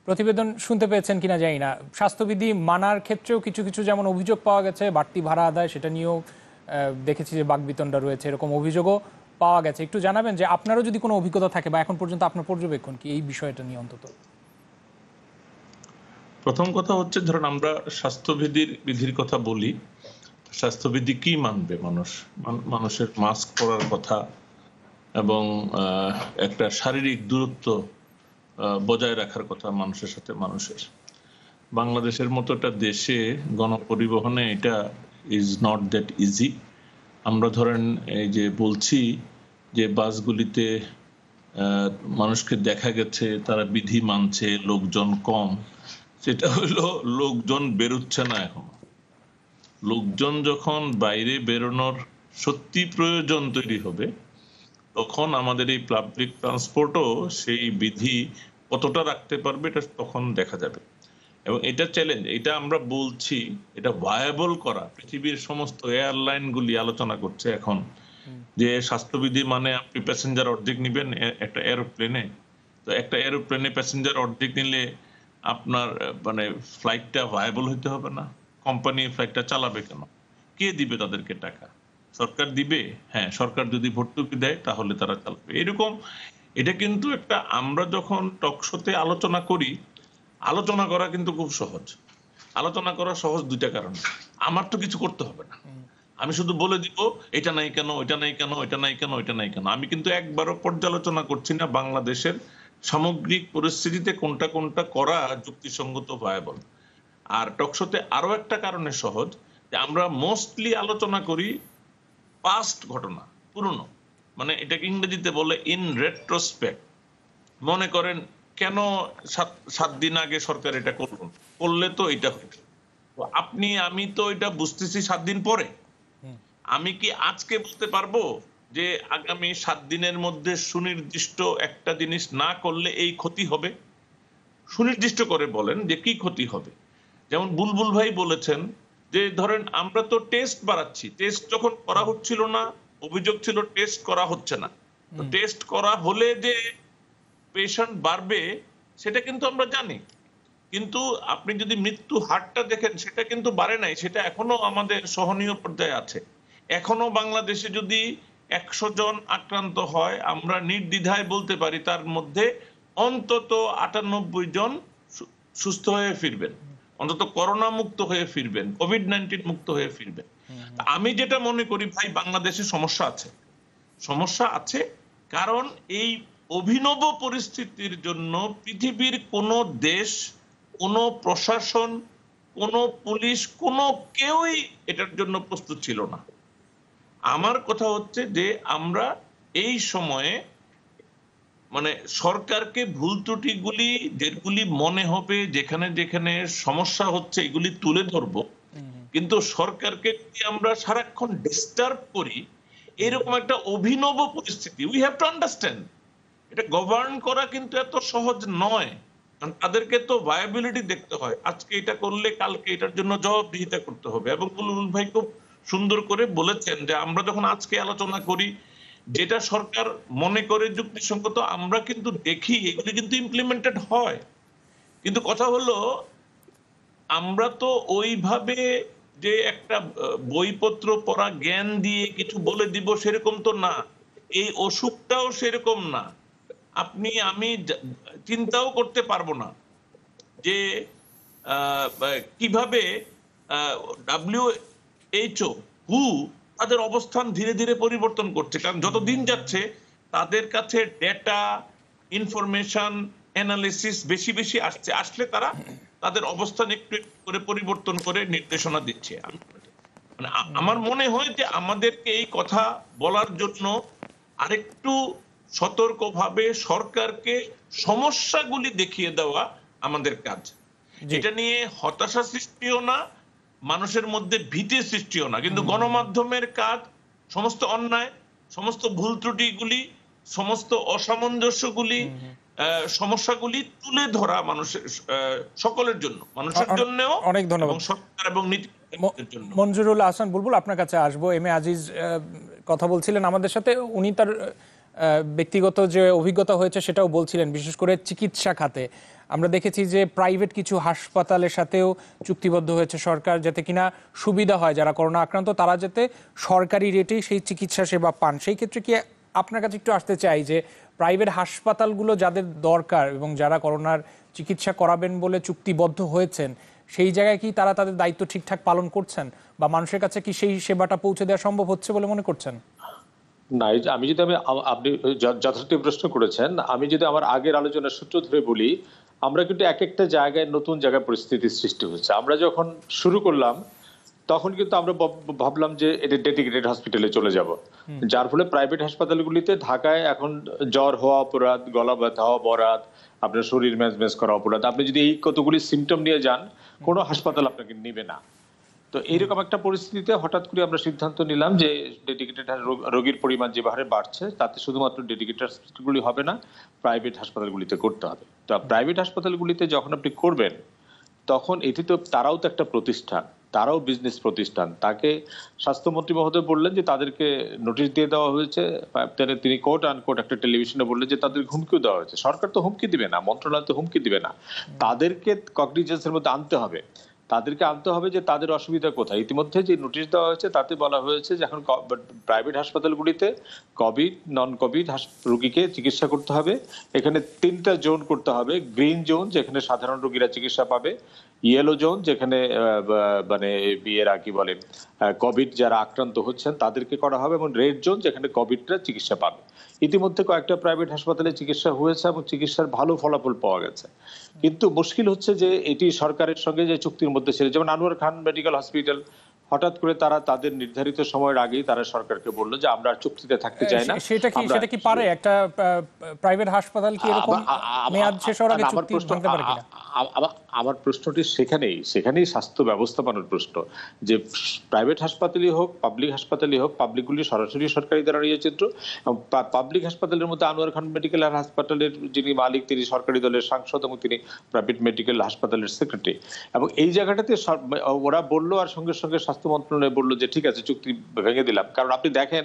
Speaker 4: প্রতিবেদন শুনতে পেয়েছেন কিনা জানি না, স্বাস্থ্যবিধি মানার ক্ষেত্রেও কিছু কিছু যেমন অভিযোগ পাওয়া গেছে, বাড়তি ভাড়া আদায়, সেটা নিয়েও দেখেছি যে বাকবিতণ্ডা রয়েছে, এরকম অভিযোগও পাওয়া গেছে। একটু জানাবেন যে আপনারও যদি কোনো অভিজ্ঞতা থাকে বা এখন পর্যন্ত আপনার পর্যবেক্ষণ কি এই বিষয়টা নিয়ে অন্তত।
Speaker 12: প্রথম কথা হচ্ছে, ধরুন আমরা স্বাস্থ্যবিধির কথা বলি, স্বাস্থ্যবিধি কি মানবে মানুষের মাস্ক পরার কথা এবং একটা শারীরিক দূরত্ব বজায় রাখার কথা মানুষের সাথে মানুষের। বাংলাদেশের মতো একটা দেশে গণপরিবহনে এটা ইজ নট দ্যাট ইজি। আমরা ধরেন এই যে বলছি যে বাসগুলিতে মানুষকে দেখা গেছে তারা বিধি মানছে, লোকজন কম, সেটা হলো লোকজন বেরোচ্ছে না এখন। লোকজন যখন বাইরে বেরোনোর সত্যি প্রয়োজন তৈরি হবে, তখন আমাদের এই পাবলিক ট্রান্সপোর্টও সেই বিধি কতটা রাখতে পারবে এটা তখন দেখা যাবে। এবং এটা চ্যালেঞ্জ, এটা আমরা বলছি, এটা ভায়াবল করা, পৃথিবীর সমস্ত এয়ারলাইনগুলি আলোচনা করছে এখন যে স্বাস্থ্যবিধি মানে আপনি প্যাসেঞ্জার অর্ধেক নিবেন একটা এরোপ্লেনে, তো একটা এরোপ্লেনে প্যাসেঞ্জার অর্ধেক নিলে আপনার মানে ফ্লাইটটা ভায়াবল হইতে হবে না? কোম্পানি ফ্লাইটটা চালাবে কেন? কে দিবে তাদেরকে টাকা? সরকার দিবে? হ্যাঁ, সরকার যদি ভর্তুকি দেয় তাহলে তারা চালাবে। এরকম এটা কিন্তু একটা, আমরা যখন টকশোতে আলোচনা করি, আলোচনা করা কিন্তু খুব সহজ। আলোচনা করা সহজ দুইটা কারণে। আমার তো কিছু করতে হবে না, আমি শুধু বলে দিব এটা নাই কেন, এটা নাই কেন, এটা নাই কেন, এটা নাই কেন। আমি কিন্তু একবারও পর্যালোচনা করছি না বাংলাদেশের সামগ্রিক পরিস্থিতিতে কোনটা কোনটা করা যুক্তিসঙ্গত ভায়াবল। আর টকশোতে আরো একটা কারণে সহজ, যে আমরা মোস্টলি আলোচনা করি পাস্ট ঘটনা, পুরনো, মানে এটাকে ইংরেজিতে বলে ইন রেট্রোস্পেক্ট। মনে করেন কেন 7 দিন আগে সরকার এটা করলে তো এটা হতো। আপনি আমি তো এটা বুঝতেছি 7 দিন পরে। আমি কি আজকে বলতে পারবো যে আগামী 7 দিনের মধ্যে সুনির্দিষ্ট একটা জিনিস না করলে এই ক্ষতি হবে? সুনির্দিষ্ট করে বলেন যে কি ক্ষতি হবে। যেমন বুলবুল ভাই বলেছেন যে ধরেন আমরা তো টেস্ট বাড়াচ্ছি, টেস্ট যখন করা হচ্ছিল না, অভিযোগ ছিল টেস্ট করা হচ্ছে না। তো টেস্ট করা হলে যে পেশেন্ট বাড়বে সেটা কিন্তু আমরা জানি, কিন্তু আপনি যদি মৃত্যু হারটা দেখেন সেটা কিন্তু বাড়ে নাই, সেটা এখনো আমাদের সহনীয় পর্যায়ে আছে। এখনো বাংলাদেশে যদি 100 জন আক্রান্ত হয়, আমরা নির্দ্বিধায় বলতে পারি তার মধ্যে অন্তত 98 জন সুস্থ হয়ে ফিরবেন, অন্তত করোনা মুক্ত হয়ে ফিরবেন, কোভিড-19 মুক্ত হয়ে ফিরবেন। আমি যেটা মনে করি ভাই, বাংলাদেশে সমস্যা আছে কারণ এই অভিনব পরিস্থিতির জন্য পৃথিবীর কোনো দেশ, কোনো প্রশাসন, কোনো পুলিশ, কোনো কেউই এটার জন্য প্রস্তুত ছিল না। আমার কথা হচ্ছে যে আমরা এই সময়ে মানে সরকারকে ভুল ত্রুটিগুলি যেগুলি মনে হবে, যেখানে যেখানে সমস্যা হচ্ছে এগুলি তুলে ধরবো, কিন্তু সরকারকে যদি আমরা সারাক্ষণ ডিস্টার্ব করি, এরকম একটা অভিনব পরিস্থিতি, উই হ্যাভ টু আন্ডারস্ট্যান্ড এটা গভর্ন করা কিন্তু এত সহজ নয়। কারণ তাদেরকে তো ভায়াবিলিটি দেখতে হয়, আজকে এটা করলে কালকে এটার জন্য জবাবদিহিতা করতে হবে। এবং বুলবুল ভাই খুব সুন্দর করে বলেছেন যে আমরা যখন আজকে আলোচনা করি যেটা সরকার মনে করে যুক্তিসঙ্গত, আমরা কিন্তু দেখি এগুলি কিন্তু ইমপ্লিমেন্টেড হয়। কিন্তু কথা হলো আমরা তো ওইভাবে যে একটা বইপত্র পড়া জ্ঞান দিয়ে কিছু বলে দিব সেরকম তো না, এই অসুখটাও সেরকম না। আপনি আমি চিন্তাও করতে পারবো না যে কিভাবে WHO তাদের অবস্থান ধীরে ধীরে পরিবর্তন করছে, কারণ যত দিন যাচ্ছে তাদের কাছে ডেটা, ইনফরমেশন, অ্যানালিসিস বেশি বেশি আসলে তারা তাদের অবস্থান একটু একটু করে পরিবর্তন করে নির্দেশনা দিচ্ছে। মানে আমার মনে হয় যে আমাদেরকে এই কথা বলার জন্য আরেকটু সতর্কভাবে সরকারকে সমস্যাগুলি দেখিয়ে দেওয়া আমাদের কাজ। এটা নিয়ে হতাশা সৃষ্টিও না, মানুষের মধ্যে ভীতি সৃষ্টিও না, কিন্তু গণমাধ্যমের কাজ সমস্ত অন্যায়, সমস্ত ভুল ত্রুটিগুলি, সমস্ত অসামঞ্জস্যগুলি, সমস্যাগুলি তুলে ধরা মানুষের সকলের জন্য, মানুষের জন্যও।
Speaker 4: অনেক ধন্যবাদ।
Speaker 12: সরকার এবং নীতি
Speaker 4: মঞ্জুরুল আহসান বুলবুল, আপনার কাছে আসবো। এম এ আজিজ কথা বলছিলেন আমাদের সাথে, উনি তার ব্যক্তিগত যে অভিজ্ঞতা হয়েছে সেটাও বলছিলেন, বিশেষ করে চিকিৎসা খাতে। আমরা দেখেছি যে প্রাইভেট কিছু হাসপাতালের সাথেও চুক্তিবদ্ধ হয়েছে সরকার, যাতে কিনা সুবিধা হয় যারা করোনা আক্রান্ত তারা যাতে সরকারি রেটেই সেই চিকিৎসা সেবা পান। সেই ক্ষেত্রে কি আপনার কাছে একটু আসতে চাই যে প্রাইভেট হাসপাতালগুলো যাদের দরকার এবং যারা করোনার চিকিৎসা করাবেন বলে চুক্তিবদ্ধ হয়েছেন, সেই জায়গায় কি তারা তাদের দায়িত্ব ঠিকঠাক পালন করছেন, বা মানুষের কাছে কি সেই সেবাটা পৌঁছে দেওয়া সম্ভব হচ্ছে বলে মনে করছেন?
Speaker 13: না, আমি যদি আপনি যথার্থ প্রশ্ন করেছেন, আমি যদি আমার আগের আলোচনার সূত্র ধরে বলি, আমরা কিন্তু এক একটা জায়গায় নতুন জায়গায় পরিস্থিতির সৃষ্টি হচ্ছে। আমরা যখন শুরু করলাম তখন কিন্তু আমরা ভাবলাম যে এটা ডেডিকেটেড হসপিটালে চলে যাব, যার ফলে প্রাইভেট হাসপাতালগুলিতে ঢাকায় এখন জ্বর হওয়া অপরাধ, গলা ব্যথা হওয়া অপরাধ, আপনার শরীর ম্যাজম্যাজ করা অপরাধ। আপনি যদি এই কতগুলি সিমটম নিয়ে যান, কোনো হাসপাতাল আপনাকে নিবে না। তো এইরকম একটা পরিস্থিতিতে হঠাৎ করে আমরা সিদ্ধান্ত নিলাম যে ডেডিকেটেড রোগীর পরিমাণ যে হারে বাড়ছে, তাতে শুধুমাত্র ডেডিকেটেড হসপিটালগুলি হবে না, প্রাইভেট হাসপাতালগুলিতে করতে হবে। তো প্রাইভেট হাসপাতালগুলিতে যখন আপনি করবেন তখন এটি তো তারাও তো একটা প্রতিষ্ঠান, তারাও বিজনেস প্রতিষ্ঠান। তাকে স্বাস্থ্যমন্ত্রী মহোদয় বললেন যে তাদেরকে নোটিশ দিয়ে দেওয়া হয়েছে, তিনি কোট আনকোট একটা টেলিভিশনে বললেন যে তাদের হুমকিও দেওয়া হয়েছে। সরকার তো হুমকি দিবে না, মন্ত্রণালয় তো হুমকি দিবে না, তাদেরকে কগনিজেন্সের মধ্যে আনতে হবে তাদেরকে আনতে হবে যে তাদের অসুবিধা কোথায়। ইতিমধ্যে যে নোটিশ দেওয়া হয়েছে তাতে বলা হয়েছে যে এখন প্রাইভেট হাসপাতালগুলিতে কোভিড নন কোভিড রোগীকে চিকিৎসা করতে হবে। এখানে 3টা জোন করতে হবে। গ্রিন জোন যেখানে সাধারণ রোগীরা চিকিৎসা পাবে, ইয়েলো জোন যেখানে মানে বিয়েরা কি বলে কোভিড যারা আক্রান্ত হচ্ছেন তাদেরকে করা হবে, এবং রেড জোন যেখানে কোভিডরা চিকিৎসা পাবে। ইতিমধ্যে কয়েকটা প্রাইভেট হাসপাতালে চিকিৎসা হয়েছে এবং চিকিৎসার ভালো ফলাফল পাওয়া গেছে। কিন্তু মুশকিল হচ্ছে যে এটি সরকারের সঙ্গে যে চুক্তির মধ্যে ছিল, যেমন আনোয়ার খান মেডিকেল হসপিটাল হঠাৎ করে তারা তাদের নির্ধারিত সময়ের আগেই তারা সরকারকে বললো যে আমরা চুক্তিতে থাকতে চাই না।
Speaker 4: সেটা কি পারে একটা প্রাইভেট হাসপাতাল কি এরকম মেয়াদ শেষ হওয়ার আগে চুক্তি ভাঙতে পারে কিনা?
Speaker 13: আমার প্রশ্নটি সেখানেই স্বাস্থ্য ব্যবস্থাপনার প্রশ্ন, যে প্রাইভেট হাসপাতালই হোক পাবলিক হাসপাতালই হোক, পাবলিকগুলি সরাসরি সরকারি দ্বারা নিয়োজিত, এবং পাবলিক হাসপাতালের মধ্যে আনোয়ার খান মেডিকেল হাসপাতালের যিনি মালিক তিনি সরকারি দলের সাংসদ এবং তিনি প্রাইভেট মেডিকেল হাসপাতালের সেক্রেটারি। এবং এই জায়গাটাতে ওরা বললো, আর সঙ্গে সঙ্গে স্বাস্থ্য মন্ত্রণালয় বললো যে ঠিক আছে চুক্তি ভেঙে দিলাম। কারণ আপনি দেখেন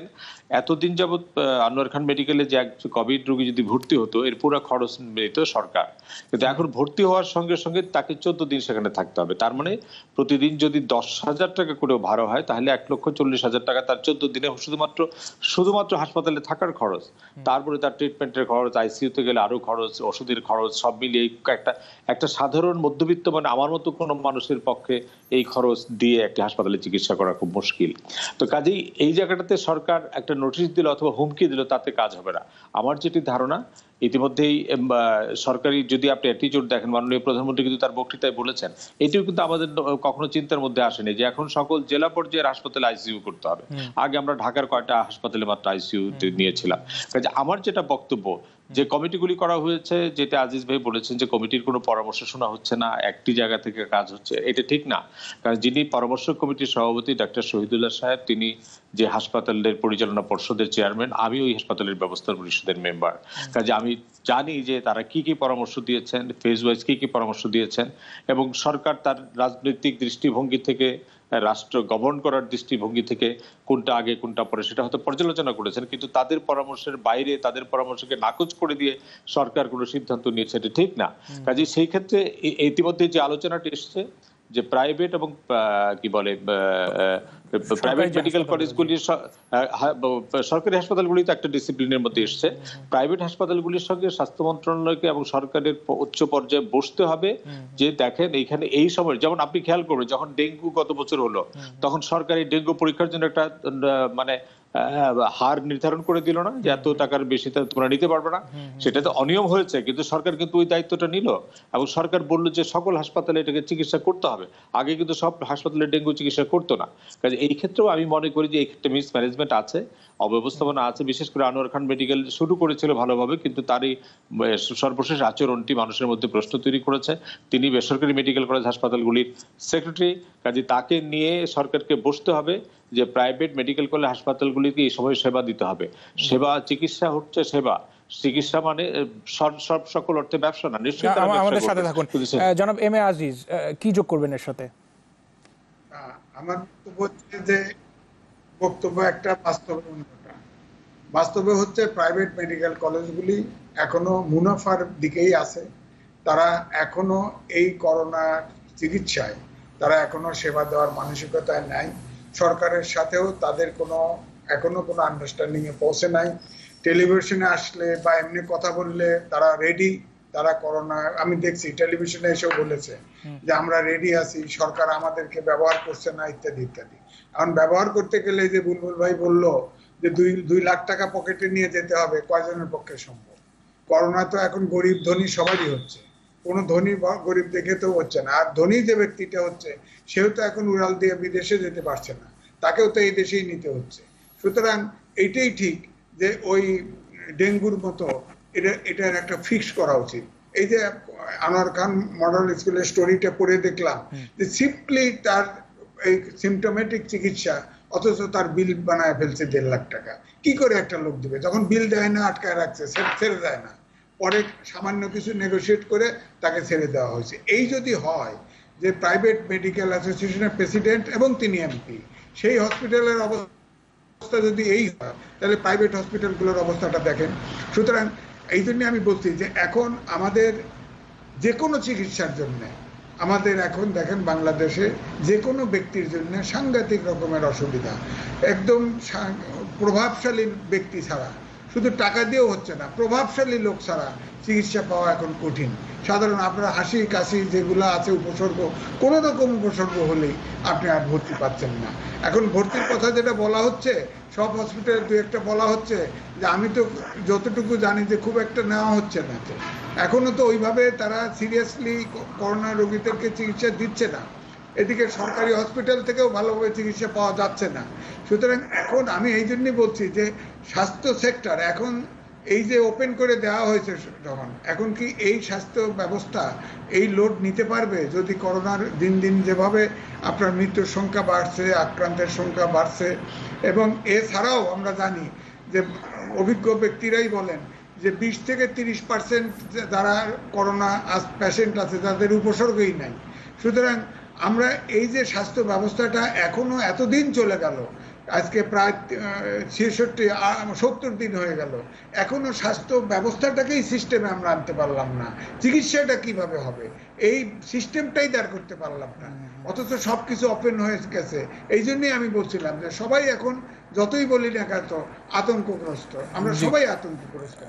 Speaker 13: এতদিন যাবৎ আনোয়ার খান মেডিকেলে যে এক কোভিড রোগী যদি ভর্তি হতো এর পুরো খরচ নিত সরকার, কিন্তু এখন ভর্তি হওয়ার সঙ্গে সঙ্গে তাকে 14 দিন সেখানে থাকতে হবে। তার মানে প্রতিদিন যদি 10,000 টাকা করে ভাড়া হয় তাহলে 1,40,000 টাকা তার 14 দিনে শুধুমাত্র হাসপাতালে থাকার খরচ, তারপরে তার ট্রিটমেন্টের খরচ, আইসিইউতে গেলে আরো খরচ, ওষুধের খরচ, সব মিলিয়ে একটা সাধারণ মধ্যবিত্ত মানে আমার মতো কোনো মানুষের পক্ষে এই খরচ দিয়ে একটি হাসপাতালে চিকিৎসা করা খুব মুশকিল। তো কাজেই এই জায়গাটাতে সরকার একটা নোটিশ দিল অথবা হুমকি দিল, তাতে কাজ হবে না। আমার যেটি ধারণা, ইতিমধ্যেই সরকারি যদি আপনি অ্যাটিটিউড দেখেন, মাননীয় প্রধানমন্ত্রী কিন্তু তার বক্তৃতায় বলেছেন, এটিও কিন্তু আমাদের কখনো চিন্তার মধ্যে আসেনি যে এখন সকল জেলা পর্যায়ের হাসপাতালে আইসিইউ করতে হবে। আগে আমরা ঢাকার কয়টা হাসপাতালে মাত্র আইসিইউ নিয়েছিলাম। কাজে আমার যেটা বক্তব্য, যে কমিটিগুলি করা হয়েছে, যেটা আজিজ ভাই বলেছেন যে কমিটির কোনো পরামর্শ শোনা হচ্ছে না, একটি জায়গা থেকে কাজ হচ্ছে, এটা ঠিক না। কারণ যিনি পরামর্শ কমিটির সভাপতি ডাক্তার শহীদুল্লাহ সাহেব, তিনি যে হাসপাতালের পরিচালনা পর্ষদের চেয়ারম্যান, আমি ওই হাসপাতালের ব্যবস্থাপনা পরিষদের মেম্বার। কাজে আমি জানি যে তারা কি কি পরামর্শ দিয়েছেন, ফেজ ওয়াইজ কি কি পরামর্শ দিয়েছেন, এবং সরকার তার রাজনৈতিক দৃষ্টিভঙ্গি থেকে, রাষ্ট্র গভর্ন করার দৃষ্টিভঙ্গি থেকে কোনটা আগে কোনটা পরে সেটা হয়তো পর্যালোচনা করেছেন, কিন্তু তাদের পরামর্শের বাইরে, তাদের পরামর্শকে নাকচ করে দিয়ে সরকার কোনো সিদ্ধান্ত নিয়েছে, এটা ঠিক না। কাজে সেই ক্ষেত্রে ইতিমধ্যে যে আলোচনাটি এসছে যে প্রাইভেট এবং কি বলে প্রাইভেট মেডিকেল কলেজগুলির সরকারি হাসপাতালগুলি তো একটা ডিসিপ্লিনের মধ্যে এসছে, প্রাইভেট হাসপাতালগুলির সঙ্গে স্বাস্থ্য মন্ত্রণালয়কে এবং সরকারের উচ্চ পর্যায়ে বসতে হবে যে দেখেন এইখানে এই সময়, যেমন আপনি খেয়াল করবেন যখন ডেঙ্গু গত বছর হলো তখন সরকারি ডেঙ্গু পরীক্ষার জন্য একটা মানে হার নির্ধারণ করে দিল না যে এত টাকার বেশি তোমরা নিতে পারবে না। সেটা তো অনিয়ম হয়েছে, কিন্তু সরকার কিন্তু ওই দায়িত্বটা নিল এবং সরকার বললো যে সকল হাসপাতালে এটাকে চিকিৎসা করতে হবে। আগে কিন্তু সব হাসপাতালে ডেঙ্গু চিকিৎসা করতো না। কাজে এই ক্ষেত্রেও আমি মনে করি যে এই ক্ষেত্রে মিসম্যানেজমেন্ট আছে, অব্যবস্থাপনা আছে। বিশেষ করে আনোয়ার খান মেডিকেল শুরু করেছিল ভালোভাবে, কিন্তু তারই সর্বশেষ আচরণটি মানুষের মধ্যে প্রশ্ন তৈরি করেছে। তিনি বেসরকারি মেডিকেল কলেজ হাসপাতালগুলির সেক্রেটারি, কাজে তাকে নিয়ে সরকারকে বসতে হবে যে প্রাইভেট মেডিকেল কলেজ হাসপাতালগুলিকে এই সময় সেবা দিতে হবে। সেবা, চিকিৎসা হচ্ছে সেবা, চিকিৎসা মানে সব সকল অর্থে ব্যবসা না। নিশ্চয়ই
Speaker 4: আমাদের সাথে থাকুন জনাব এম এ আজিজ, কি যোগ করবেন এর সাথে?
Speaker 14: আমার বক্তব্য একটা বাস্তবে হচ্ছে প্রাইভেট মেডিকেল কলেজগুলি এখনো মুনাফার দিকেই আছে। তারা এখনো এই করোনা চিকিৎসায় তারা এখনো সেবা দেওয়ার মানসিকতায় নাই। সরকারের সাথেও তাদের এখনো কোনো আন্ডারস্ট্যান্ডিং এ পৌঁছে নাই। টেলিভিশনে আসলে বা এমনি কথা বললে তারা রেডি, তারা করোনা, আমি দেখছি টেলিভিশনে এসেও বলেছে যে আমরা রেডি আছি, সরকার আমাদেরকে ব্যবহার করছে না, ইত্যাদি ইত্যাদি। এখন ব্যবহার করতে গেলে যে বুলবুল ভাই বললো যে 2 লাখ টাকা পকেটে নিয়ে যেতে হবে, কয়জনের পক্ষে সম্ভব? করোনা তো এখন গরিব ধনী সবারই হচ্ছে, কোনো ধনী বা গরিব দেখে তো হচ্ছে না। আর ধনী যে ব্যক্তিটা হচ্ছে সেও তো এখন উড়াল দিয়ে বিদেশে যেতে পারছে না, তাকেও তো এই দেশেই নিতে হচ্ছে। সুতরাং এইটাই ঠিক যে ওই ডেঙ্গুর মতো এটার একটা ফিক্স করা উচিত। এই যে আনোয়ার খান মডেল স্কুলের স্টোরিটা পড়ে দেখলাম যে সিম্পলি তার এই সিমটোমেটিক চিকিৎসা, অথচ তার বিল বানায় ফেলছে 1.5 লাখ টাকা। কি করে একটা লোক দিবে? যখন বিল দেয় না, আটকায় রাখছে, ছেড়ে দেয় না, পরে সামান্য কিছু নেগোশিয়েট করে তাকে ছেড়ে দেওয়া হয়েছে। এই যদি হয় যে প্রাইভেট মেডিকেল অ্যাসোসিয়েশনের প্রেসিডেন্ট এবং তিনি এমপি, সেই হসপিটালের অবস্থা যদি এই হয় তাহলে প্রাইভেট হসপিটালগুলোর অবস্থাটা দেখেন। সুতরাং এই জন্য আমি বলছি যে এখন আমাদের যে কোনো চিকিৎসার জন্য আমাদের এখন দেখেন বাংলাদেশে যে কোনো ব্যক্তির জন্য সাংঘাতিক রকমের অসুবিধা, একদম প্রভাবশালী ব্যক্তি ছাড়া, শুধু টাকা দিয়েও হচ্ছে না, প্রভাবশালী লোক ছাড়া চিকিৎসা পাওয়া এখন কঠিন। সাধারণ আপনার হাসি কাশি যেগুলো আছে উপসর্গ, কোনো রকম উপসর্গ হলেই আপনি আর ভর্তি পাচ্ছেন না। এখন ভর্তির কথা যেটা বলা হচ্ছে, সব হসপিটালে দু একটা বলা হচ্ছে, যে আমি তো যতটুকু জানি যে খুব একটা নেওয়া হচ্ছে না, তো এখনো তো ওইভাবে তারা সিরিয়াসলি করোনা রোগীদেরকে চিকিৎসা দিচ্ছে না। এদিকে সরকারি হসপিটাল থেকেও ভালোভাবে চিকিৎসা পাওয়া যাচ্ছে না। সুতরাং এখন আমি এই জন্যই বলছি যে স্বাস্থ্য সেক্টর এখন এই যে ওপেন করে দেওয়া হয়েছে যখন, এখন কি এই স্বাস্থ্য ব্যবস্থা এই লোড নিতে পারবে? যদি করোনার দিন দিন যেভাবে আপনার মৃত্যুর সংখ্যা বাড়ছে, আক্রান্তের সংখ্যা বাড়ছে, এবং এছাড়াও আমরা জানি যে অভিজ্ঞ ব্যক্তিরাই বলেন যে 20 থেকে 30% যারা করোনা পেশেন্ট আছে তাদের উপসর্গই নাই। সুতরাং আমরা এই যে স্বাস্থ্য ব্যবস্থাটা এখনো এতদিন চলে গেল, আজকে প্রায় 70 দিন হয়ে গেল, এখনো স্বাস্থ্য ব্যবস্থাটাকেই সিস্টেমে আমরা আনতে পারলাম না। চিকিৎসাটা কিভাবে হবে এই সিস্টেমটাই দাঁড় করতে পারলাম না, অথচ সবকিছু ওপেন হয়ে গেছে। এই জন্যই আমি বলছিলাম যে সবাই এখন যতই বলি না কেন আতঙ্কগ্রস্ত, আমরা সবাই আতঙ্কগ্রস্ত,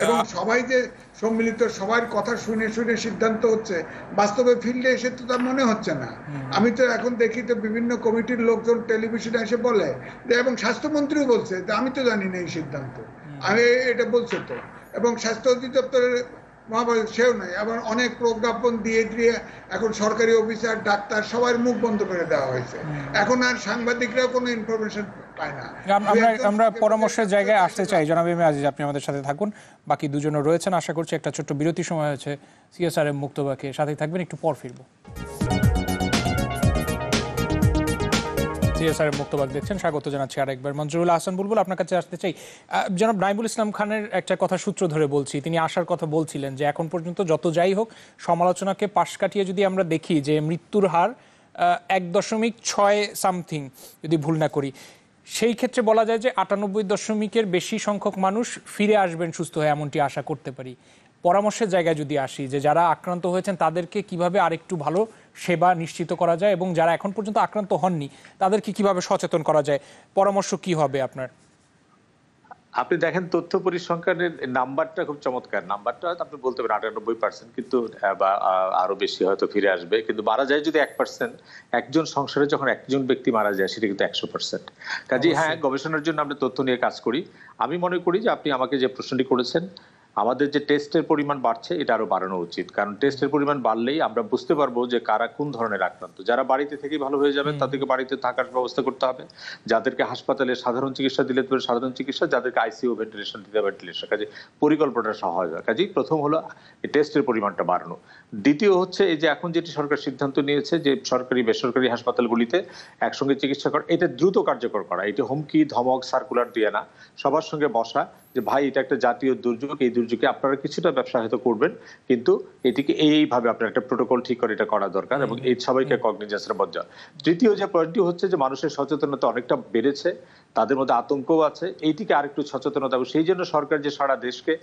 Speaker 14: এবং সবাই যে সম্মিলিত সবার কথা শুনে শুনে সিদ্ধান্ত হচ্ছে, বাস্তবে ফিল্ডে এসে তো তা মনে হচ্ছে না। আমি তো এখন দেখি তো বিভিন্ন কমিটির লোকজন টেলিভিশনে এসে বলে যে, এবং স্বাস্থ্যমন্ত্রীও বলছে যে আমি তো জানি না এই সিদ্ধান্ত, আমি এটা বলছে তো, এবং স্বাস্থ্য অধিদপ্তরের মহাবাস সেও নাই, আবার অনেক প্রজ্ঞাপন দিয়ে দিয়ে এখন সরকারি অফিসার ডাক্তার সবার মুখ বন্ধ করে দেওয়া হয়েছে। এখন আর সাংবাদিকরাও কোনো ইনফরমেশন পায় না।
Speaker 4: আমরা পরামর্শের জায়গায় আসতে চাই। জনাব এম এ আজিজ, আপনি আমাদের সাথে থাকুন, বাকি দুজনও রয়েছেন। আশা করছি একটা ছোট্ট বিরতি সময় হয়েছে। সিএসআরএম মুক্তবাকে সাথে থাকবেন, একটু পর ফিরবো। সিএসআরএম মুক্তবাক দেখছেন, স্বাগত জানাচ্ছি আরেকবার। মঞ্জুরুল আহসান বুলবুল, আপনার কাছে আসতে চাই। জনাব নাইমুল ইসলাম খানের একটা কথা সূত্র ধরে বলছি, তিনি আসার কথা বলছিলেন যে এখন পর্যন্ত যত যাই হোক সমালোচনাকে পাশ কাটিয়ে যদি আমরা দেখি যে মৃত্যুর হার 1.6 সামথিং যদি ভুল না করি, সেই ক্ষেত্রে বলা যায় যে 98% বেশি সংখ্যক মানুষ ফিরে আসবেন সুস্থ হয়ে, এমনটি আশা করতে পারি। পরামর্শের জায়গায় যদি আসি, যে যারা আক্রান্ত হয়েছেন তাদেরকে কিভাবে আরেকটু ভালো সেবা নিশ্চিত করা যায়, এবং যারা এখন পর্যন্ত আক্রান্ত হননি তাদেরকে কিভাবে সচেতন করা যায়, পরামর্শ কি হবে আপনার?
Speaker 13: আপনি দেখেন তথ্য পরিসংখ্যানের নাম্বারটা খুব চমৎকার। নাম্বারটা হয়তো আপনি বলতে পারেন 98%, কিন্তু বা আরো বেশি হয়তো ফিরে আসবে, কিন্তু মারা যায় যদি 1%। একজন সংসারে যখন একজন ব্যক্তি মারা যায় সেটা কিন্তু 100%। কাজেই হ্যাঁ, গবেষণার জন্য আমরা তথ্য নিয়ে কাজ করি। আমি মনে করি যে আপনি আমাকে যে প্রশ্নটি করেছেন, আমাদের যে টেস্টের পরিমাণ বাড়ছে এটা আরো বাড়ানো উচিত, কারণ টেস্টের পরিমাণ বাড়লেই আমরা বুঝতে পারবো যে কারা কোন ধরনের আক্রান্ত। যারা বাড়িতে থেকে ভালো হয়ে যাবেন তাদেরকে বাড়িতে থাকার ব্যবস্থা করতে হবে, যাদেরকে হাসপাতালে সাধারণ চিকিৎসা দিলে সাধারণ চিকিৎসা, যাদেরকে আইসিইউ ভেন্টিলেশন দিতে ভেন্টিলেশন। কাজে পরিকল্পনাটা সহজ হয়। কাজেই প্রথম হলো টেস্টের পরিমাণটা বাড়ানো। দ্বিতীয় হচ্ছে এই যে এখন যেটি সরকার সিদ্ধান্ত নিয়েছে যে সরকারি বেসরকারি হাসপাতালগুলিতে একসঙ্গে চিকিৎসা করা, এটা দ্রুত কার্যকর করা। এটা হুমকি ধমক সার্কুলার দিয়ে না, সবার সঙ্গে বসা যে ভাই এটা একটা জাতীয় দুর্যোগ, এই দুর্যোগে আপনারা কিছুটা ব্যবসা হয়তো করবেন, কিন্তু এটিকে এইভাবে আপনার একটা প্রোটোকল ঠিক করে এটা করা দরকার, এবং এই সবাইকে কগনিজেন্সের মধ্যে। তৃতীয় যে পয়েন্টটি হচ্ছে যে মানুষের সচেতনতা অনেকটা বেড়েছে, তাদের মধ্যে আতঙ্কও আছে, এইটিকে আরেকটু সচেতনতা, এবং সেই জন্য সরকার যে সারা দেশকে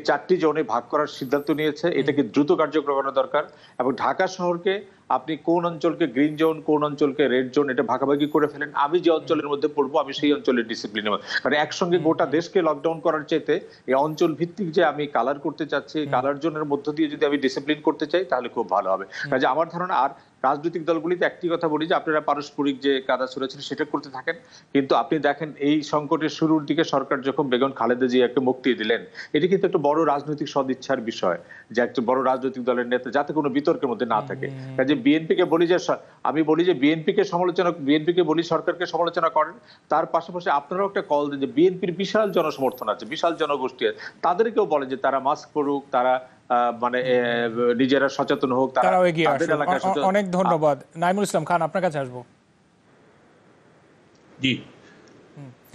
Speaker 13: 4টি জোনে ভাগ করার সিদ্ধান্ত নিয়েছে, এটাকে দ্রুত কার্যকর করা দরকার। এবং ঢাকা শহরকে আপনি কোন অঞ্চলকে গ্রিন জোন, কোন অঞ্চলকে রেড জোন, এটা ভাগাভাগি করে ফেলেন। আমি যে অঞ্চলের মধ্যে পড়বো আমি সেই অঞ্চলের ডিসিপ্লিন, কারণ একসঙ্গে গোটা দেশকে লকডাউন করার চাইতে এই অঞ্চল ভিত্তিক যে আমি কালার করতে চাচ্ছি, কালার জোনের মধ্য দিয়ে যদি আমি ডিসিপ্লিন করতে চাই তাহলে খুব ভালো হবে। কাজে আমার ধারণা, আর রাজনৈতিক দলগুলিতে একটি কথা বলি যে আপনারা পারস্পরিক যে কাদা ছুড়েছেন সেটা করতে থাকেন, কিন্তু আপনি দেখেন এই সংকটের শুরুর দিকে সরকার যখন বেগম খালেদা জিয়াকে মুক্তি দিলেন, এটি কিন্তু একটা বড় রাজনৈতিক সদিচ্ছার বিষয় যে একটা বড় রাজনৈতিক দলের নেতা যাতে কোনো বিতর্কের মধ্যে না থাকে। কাজে বিএনপিকে বলি যে, আমি বলি যে বিএনপিকে বলি সরকারকে সমালোচনা করেন, তার পাশাপাশি আপনারাও একটা কল দেন যে বিএনপির বিশাল জনসমর্থন আছে, বিশাল জনগোষ্ঠী আছে, তাদেরকেও বলেন যে তারা মাস্ক পরুক, তারা মানে নিজেরা সচেতন হোক, তারাও এগিয়ে আসুক।
Speaker 4: অনেক ধন্যবাদ। নাইমুল ইসলাম খান, আপনার কাছে আসবো।
Speaker 12: জি,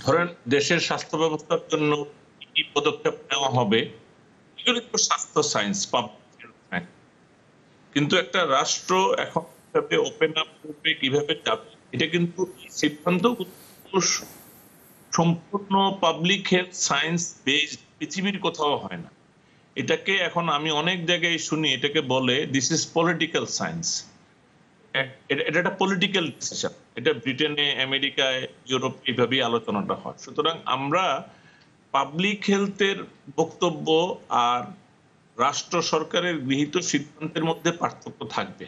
Speaker 12: ধরেন দেশের স্বাস্থ্য ব্যবস্থার জন্য কি পদক্ষেপ নেওয়া হবে, এগুলি তো স্বাস্থ্য সায়েন্স, পাবলিক হেলথ সায়েন্স, কিন্তু একটা রাষ্ট্র এখন কিভাবে ওপেন আপ করবে, কিভাবে যাবে, এটা কিন্তু সিদ্ধান্ত সম্পূর্ণ পাবলিক হেলথ সায়েন্স বেসড পৃথিবীর কোথাও হয় না। এটাকে এখন আমি অনেক জায়গায় শুনি এটাকে বলে দিস ইজ পলিটিক্যাল সায়েন্স। এটা একটা পলিটিক্যাল ডিসিশন। এটা ব্রিটেনে, আমেরিকায়, ইউরোপ এইভাবেই আলোচনাটা হয়। সুতরাং আমরা পাবলিক হেলথের বক্তব্য আর রাষ্ট্র সরকারের গৃহীত সিদ্ধান্তের মধ্যে পার্থক্য থাকবে।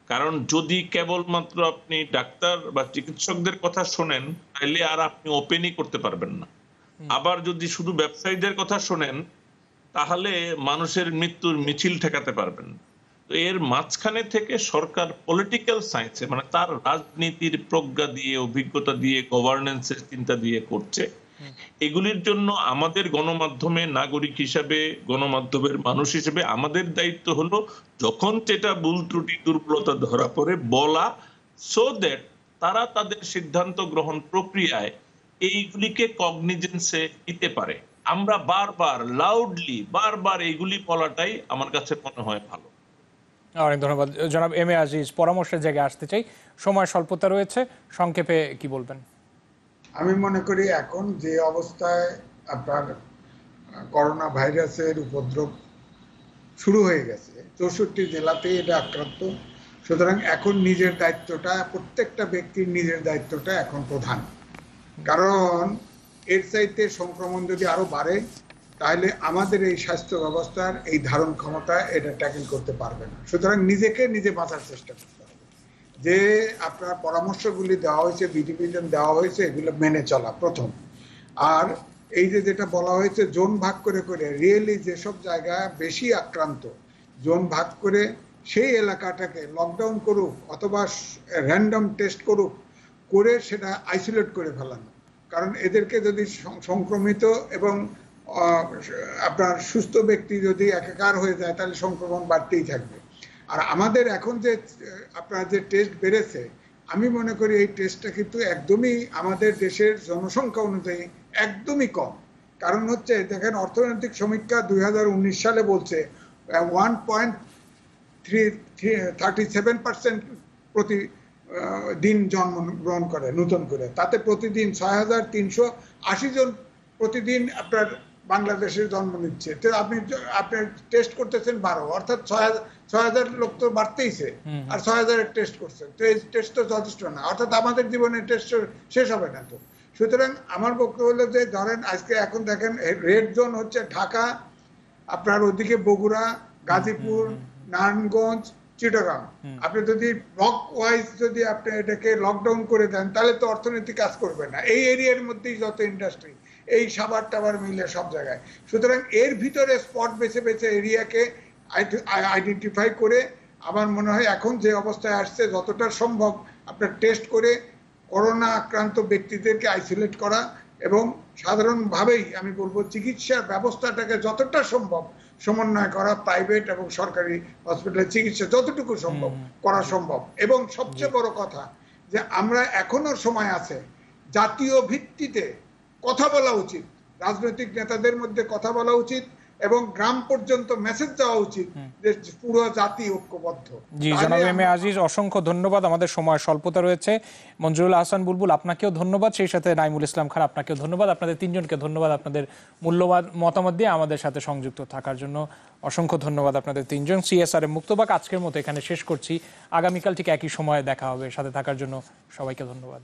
Speaker 12: কারণ যদি কেবলমাত্র আপনি ডাক্তার বা চিকিৎসকদের কথা শোনেন তাহলে আর আপনি ওপেনই করতে পারবেন না। আবার যদি শুধু ব্যবসায়ীদের কথা শোনেন তাহলে মানুষের মৃত্যুর মিছিল ঠেকাতে পারবেন না। তো এর মাঝখানে থেকে সরকার পলিটিক্যাল সায়েন্সে মানে তার রাজনীতির প্রজ্ঞা দিয়ে, অভিজ্ঞতা দিয়ে, গভর্নেন্সের চিন্তা দিয়ে করছে। এগুলির জন্য আমাদের গণমাধ্যমে নাগরিক হিসাবে, গণমাধ্যমের মানুষ হিসেবে আমাদের দায়িত্ব হলো যখন যেটা ভুল ত্রুটি দুর্বলতা ধরা পড়ে বলা, সো দ্যাট তারা তাদের সিদ্ধান্ত গ্রহণ প্রক্রিয়ায় এইগুলিকে কগনিজেন্সে নিতে পারে। আমরা লাউডলি বারবার এইগুলি বলাটাই আমার কাছে মনে হয় ভালো।
Speaker 4: অনেক ধন্যবাদ জনাব এম এ আজিজ। পরামর্শের জায়গায় আসতে চাই, সময় স্বল্পতা রয়েছে, সংক্ষেপে কি বলবেন?
Speaker 14: আমি মনে করি এখন যে অবস্থায় আপনার করোনা ভাইরাসের উপদ্রব শুরু হয়ে গেছে, 64 জেলাতেই এটা আক্রান্ত। সুতরাং এখন নিজের দায়িত্বটা, প্রত্যেকটা ব্যক্তির নিজের দায়িত্বটা এখন প্রধান। কারণ এর চাইতে সংক্রমণ যদি আরো বাড়ে তাহলে আমাদের এই স্বাস্থ্য ব্যবস্থার এই ধারণ ক্ষমতা এটা ট্যাকেল করতে পারবে না। সুতরাং নিজেকে নিজে বাঁচার চেষ্টা করতে হবে। যে আপনার পরামর্শগুলি দেওয়া হয়েছে, বিধিবিধান দেওয়া হয়েছে, এগুলো মেনে চলা প্রথম। আর এই যে যেটা বলা হয়েছে জোন ভাগ করে করে, রিয়েলি যেসব জায়গা বেশি আক্রান্ত জোন ভাগ করে সেই এলাকাটাকে লকডাউন করুক অথবা র্যান্ডম টেস্ট করুক, করে সেটা আইসোলেট করে ফেলানো। কারণ এদেরকে যদি সংক্রমিত এবং আপনার সুস্থ ব্যক্তি যদি একাকার হয়ে যায় তাহলে সংক্রমণ বাড়তেই থাকবে। আর আমাদের এখন যে আপনার যে টেস্ট বেড়েছে, আমি মনে করি এই টেস্টটা কিন্তু একদমই আমাদের দেশের জনসংখ্যা অনুযায়ী একদমই কম। কারণ হচ্ছে দেখেন, অর্থনৈতিক সমীক্ষা 2019 সালে বলছে 1.37% প্রতি দিন জন্মগ্রহণ করে নতুন করে, তাতে প্রতিদিন 6,380 জন প্রতিদিন আপনার বাংলাদেশের জন্ম নিচ্ছে। তো আপনি টেস্ট করতেছেন 12, অর্থাৎ 6,000 লোক তো বাড়তেইছে, আর 6,000 টেস্ট করছেন। তো এই টেস্ট তো যথেষ্ট না, অর্থাৎ আমাদের জীবনে টেস্ট শেষ হবে না। তো সুতরাং আমার বক্তব্য হলো যে ধরেন আজকে এখন দেখেন রেড জোন হচ্ছে ঢাকা, আপনার ওদিকে বগুড়া, গাজীপুর, নারায়ণগঞ্জ, চিটাগাং। আপনি যদি ব্লক ওয়াইজ যদি আপনি এটাকে লকডাউন করে দেন তাহলে তো অর্থনীতি কাজ করবে না। এই এরিয়ার মধ্যেই যত ইন্ডাস্ট্রি, এই সাবার টাবার মিলে সব জায়গায়। সুতরাং এর ভিতরে স্পট বেছে বেছে এরিয়াকে আইডেন্টিফাই করে আমার মনে হয় এখন যে অবস্থায় আসছে যতটা সম্ভব আপনার টেস্ট করে করোনা আক্রান্ত ব্যক্তিদেরকে আইসোলেট করা, এবং সাধারণভাবেই আমি বলবো চিকিৎসার ব্যবস্থাটাকে যতটা সম্ভব সমন্বয় করা, প্রাইভেট এবং সরকারি হসপিটালে চিকিৎসা যতটুকু সম্ভব করা সম্ভব। এবং সবচেয়ে বড় কথা যে আমরা এখনো সময় আছে, জাতীয় ভিত্তিতে কথা বলা উচিত, রাজনৈতিক নেতাদের মধ্যে কথা বলা উচিত এবং গ্রাম পর্যন্ত মেসেজ দেওয়া উচিত যে পুরো জাতি ঐক্যবদ্ধ।
Speaker 4: জি জনাব এম এ আজিজ, অসংখ্য ধন্যবাদ। আমাদের সময় স্বল্পতা রয়েছে। মঞ্জুরুল আহসান বুলবুল, আপনাকেও ধন্যবাদ, সেই সাথে নাইমুল ইসলাম খান, আপনাকেও ধন্যবাদ। আপনাদের তিনজনকে ধন্যবাদ আপনাদের মূল্যবান মতামত দিয়ে আমাদের সাথে সংযুক্ত থাকার জন্য। অসংখ্য ধন্যবাদ আপনাদের তিনজন। CSR মুক্তবাক আজকের মতো এখানে শেষ করছি। আগামীকাল ঠিক একই সময়ে দেখা হবে। সাথে থাকার জন্য সবাইকে ধন্যবাদ।